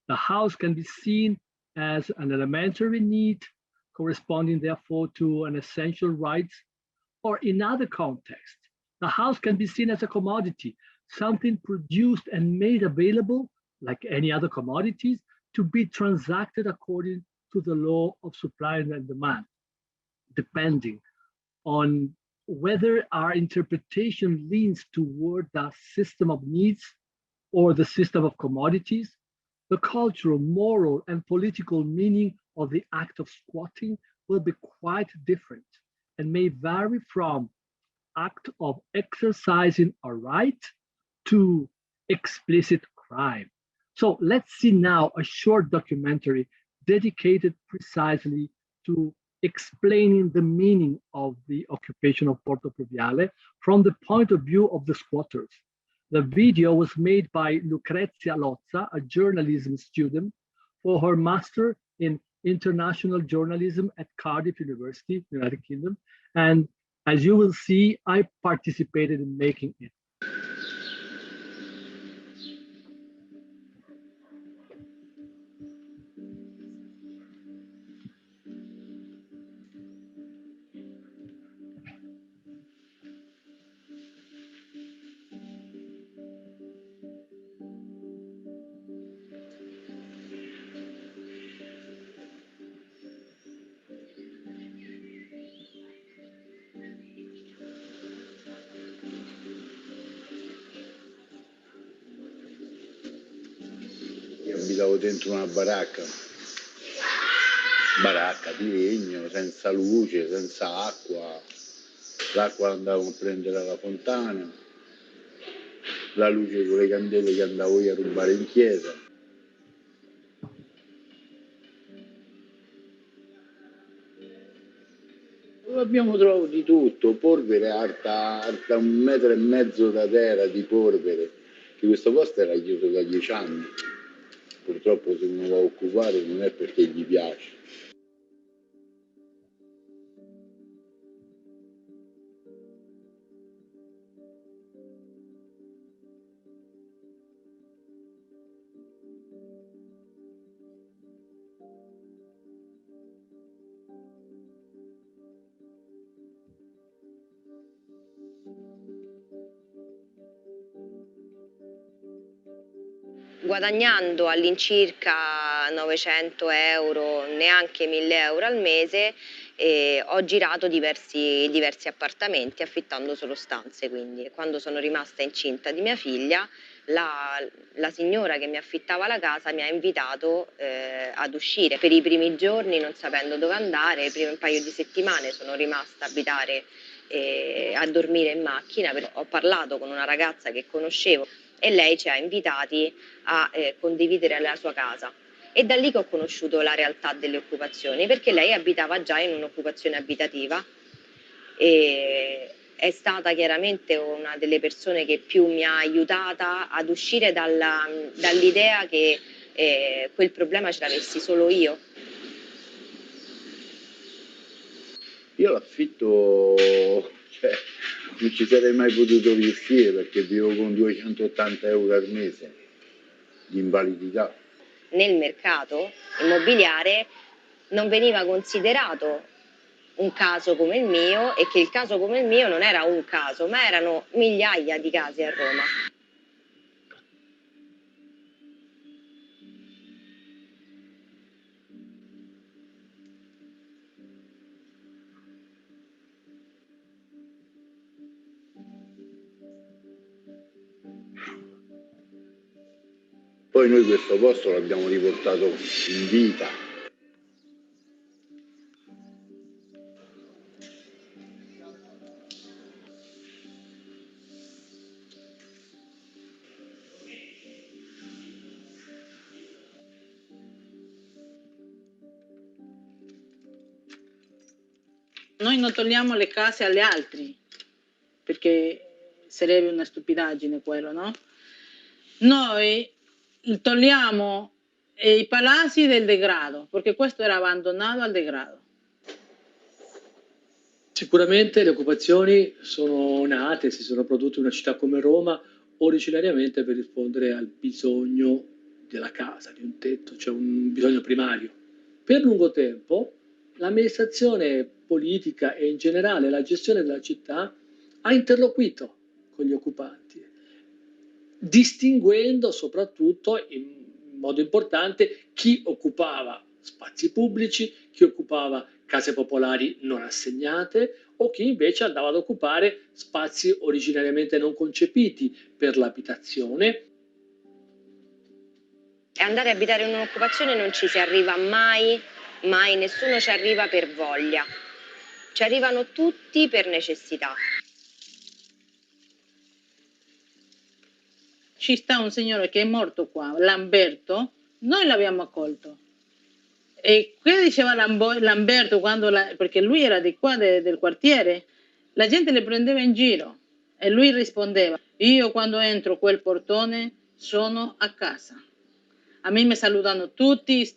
The house can be seen as an elementary need, corresponding therefore to an essential right, or in other contexts, the house can be seen as a commodity, something produced and made available, like any other commodities, to be transacted according to the law of supply and demand, depending on whether our interpretation leans toward the system of needs or the system of commodities. The cultural, moral, and political meaning of the act of squatting will be quite different and may vary from act of exercising a right to explicit crime. So let's see now a short documentary dedicated precisely to explaining the meaning of the occupation of Porto Fluviale from the point of view of the squatters. The video was made by Lucrezia Lozza, a journalism student, for her master in international journalism at Cardiff University, United Kingdom. And as you will see, I participated in making it. Abitavo dentro una baracca di legno, senza luce, senza acqua. L'acqua andavo a prendere alla fontana, la luce con le candele che andavo io a rubare in chiesa. Abbiamo trovato di tutto, polvere alta 1,5 metri da terra di polvere, che questo posto era chiuso da 10 anni. Purtroppo se uno va a occupare non è perché gli piace. Guadagnando all'incirca 900 euro, neanche 1000 euro al mese, e ho girato diversi appartamenti affittando solo stanze. Quindi quando sono rimasta incinta di mia figlia, la signora che mi affittava la casa mi ha invitato ad uscire. Per i primi giorni, non sapendo dove andare, il primo paio di settimane sono rimasta a abitare a dormire in macchina. Ho parlato con una ragazza che conoscevo e lei ci ha invitati a condividere la sua casa, e da lì che ho conosciuto la realtà delle occupazioni, perché lei abitava già in un'occupazione abitativa e è stata chiaramente una delle persone che più mi ha aiutata ad uscire dall'idea che quel problema ce l'avessi solo io. Io l'affitto, cioè, non ci sarei mai potuto riuscire perché vivo con 280 euro al mese di invalidità. Nel mercato immobiliare non veniva considerato un caso come il mio, e che il caso come il mio non era un caso, ma erano migliaia di casi a Roma. Poi noi questo posto l'abbiamo riportato in vita. Noi non togliamo le case agli altri, perché sarebbe una stupidaggine quello, no? Noi togliamo i palazzi del degrado, perché questo era abbandonato al degrado. Sicuramente le occupazioni sono nate, si sono prodotte in una città come Roma originariamente per rispondere al bisogno della casa, di un tetto, cioè un bisogno primario. Per lungo tempo l'amministrazione politica e in generale la gestione della città ha interloquito con gli occupanti, distinguendo soprattutto in modo importante chi occupava spazi pubblici, chi occupava case popolari non assegnate o chi invece andava ad occupare spazi originariamente non concepiti per l'abitazione. E andare a abitare in un'occupazione non ci si arriva mai, mai, nessuno ci arriva per voglia. Ci arrivano tutti per necessità. Ci sta un signore che è morto qua, Lamberto, noi l'abbiamo accolto. E qui diceva Lamberto, perché lui era di qua, del quartiere, la gente le prendeva in giro e lui rispondeva: io quando entro quel portone sono a casa. A me mi salutano tutti,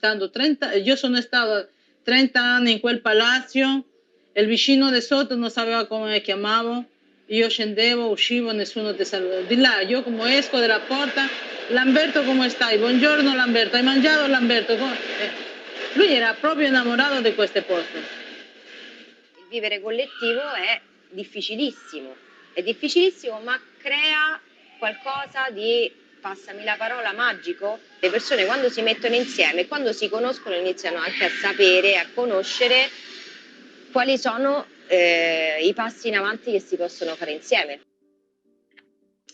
io sono stato 30 anni in quel palazzo, e il vicino di sotto non sapeva come mi chiamavo, io scendevo, uscivo, nessuno ti salutava. Di là, io come esco dalla porta: Lamberto, come stai? Buongiorno Lamberto, hai mangiato Lamberto? Lui era proprio innamorato di queste poste. Il vivere collettivo è difficilissimo, ma crea qualcosa di, passami la parola, magico. Le persone quando si mettono insieme, quando si conoscono, iniziano anche a sapere, a conoscere quali sono i passi in avanti che si possono fare insieme.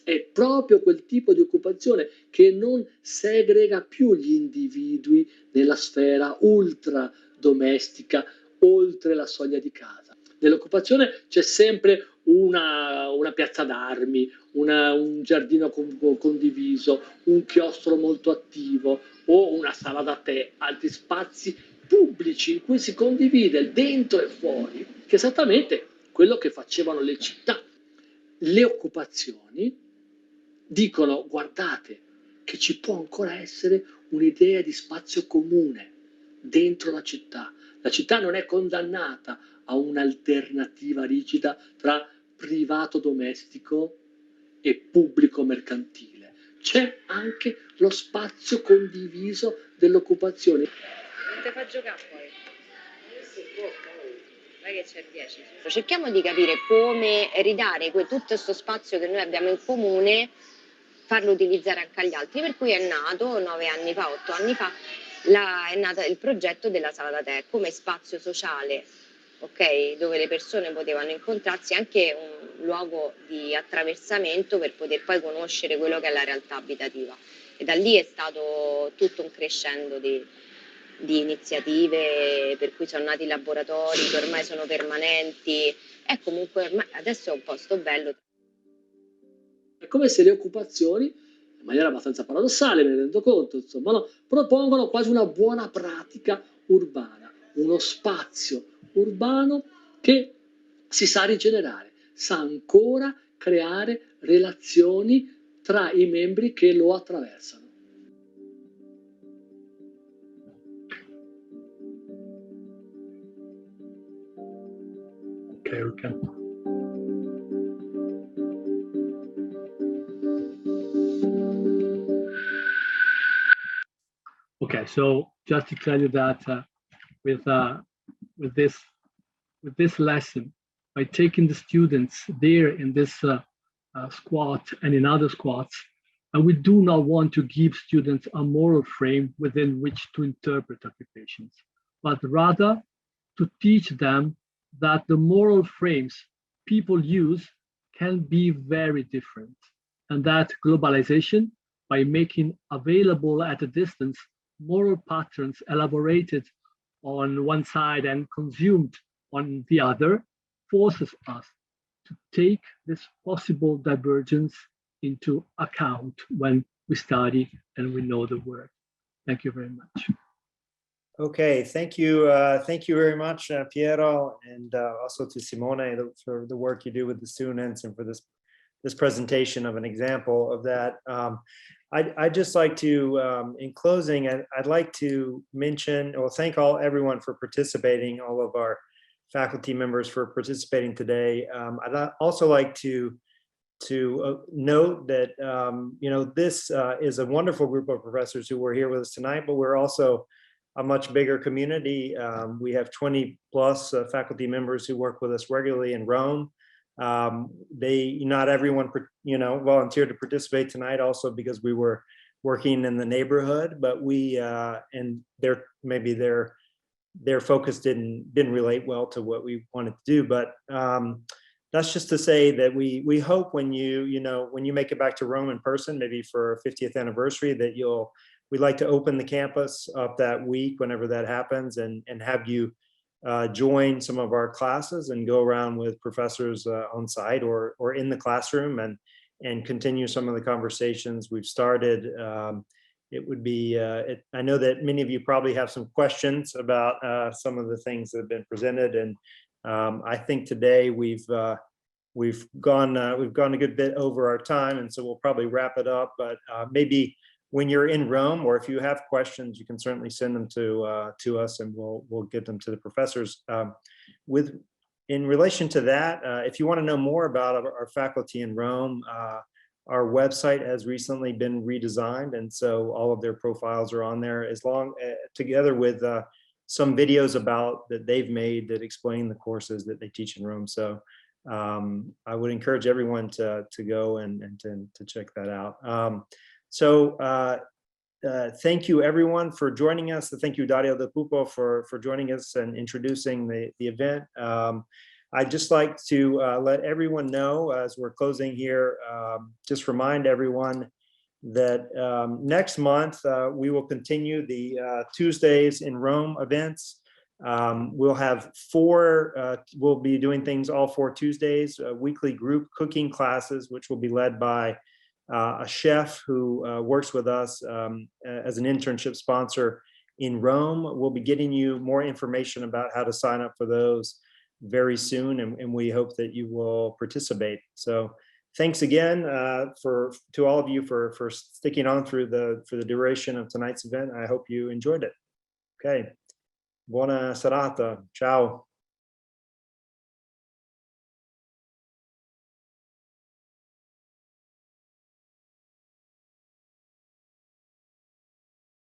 È proprio quel tipo di occupazione che non segrega più gli individui nella sfera ultra domestica, oltre la soglia di casa. Nell'occupazione c'è sempre una piazza d'armi, un giardino condiviso, un chiostro molto attivo o una sala da tè, altri spazi pubblici in cui si condivide il dentro e fuori, che è esattamente quello che facevano le città. Le occupazioni dicono: guardate che ci può ancora essere un'idea di spazio comune dentro la città. La città non è condannata a un'alternativa rigida tra privato domestico e pubblico mercantile. C'è anche lo spazio condiviso dell'occupazione. Non ti fa giocare poi. Vai che c'è il 10. Cerchiamo di capire come ridare tutto questo spazio che noi abbiamo in comune, farlo utilizzare anche agli altri, per cui è nato 9 anni fa, 8 anni fa, è nato il progetto della sala da tè come spazio sociale, ok? Dove le persone potevano incontrarsi, anche un luogo di attraversamento per poter poi conoscere quello che è la realtà abitativa. E da lì è stato tutto un crescendo di iniziative, per cui sono nati laboratori che ormai sono permanenti. È comunque ormai adesso è un posto bello. È come se le occupazioni, in maniera abbastanza paradossale, me ne rendo conto, insomma, no, propongono quasi una buona pratica urbana, uno spazio urbano che si sa rigenerare, sa ancora creare relazioni tra i membri che lo attraversano. Okay. Okay, so just to tell you that with this lesson, by taking the students there in this squat and in other squats, and we do not want to give students a moral frame within which to interpret occupations, but rather to teach them that the moral frames people use can be very different, and that globalization, by making available at a distance moral patterns elaborated on one side and consumed on the other, forces us to take this possible divergence into account when we study and we know the word. Thank you very much. Okay, thank you very much, Piero, and also to Simone for the work you do with the students and for this presentation of an example of that. I'd just like to, in closing, I'd like to mention or thank everyone for participating, all of our faculty members for participating today. I'd also like to note that this is a wonderful group of professors who were here with us tonight, but we're also a much bigger community. We have 20 plus faculty members who work with us regularly in Rome. Not everyone volunteered to participate tonight, also because we were working in the neighborhood, but and their focus didn't relate well to what we wanted to do. But that's just to say that we hope when you make it back to Rome in person, maybe for our 50th anniversary, that we'd like to open the campus up that week whenever that happens, and have you join some of our classes and go around with professors on site or in the classroom and continue some of the conversations we've started. It would be, I know that many of you probably have some questions about some of the things that have been presented, and I think today we've gone a good bit over our time, and so we'll probably wrap it up. But maybe when you're in Rome, or if you have questions, you can certainly send them to us, and we'll get them to the professors. In relation to that, if you want to know more about our faculty in Rome, our website has recently been redesigned, and so all of their profiles are on there, together with some videos that they've made that explain the courses that they teach in Rome. So I would encourage everyone to go and to check that out. Thank you everyone for joining us. Thank you, Dario Del Puppo, for joining us and introducing the event. I'd just like to let everyone know, as we're closing here, just remind everyone that next month we will continue the Tuesdays in Rome events. We'll have we'll be doing things all 4 Tuesdays, weekly group cooking classes, which will be led by a chef who works with us as an internship sponsor in Rome. We'll be getting you more information about how to sign up for those very soon, and we hope that you will participate. So thanks again to all of you for sticking on for the duration of tonight's event. I hope you enjoyed it. Okay, buona serata. Ciao.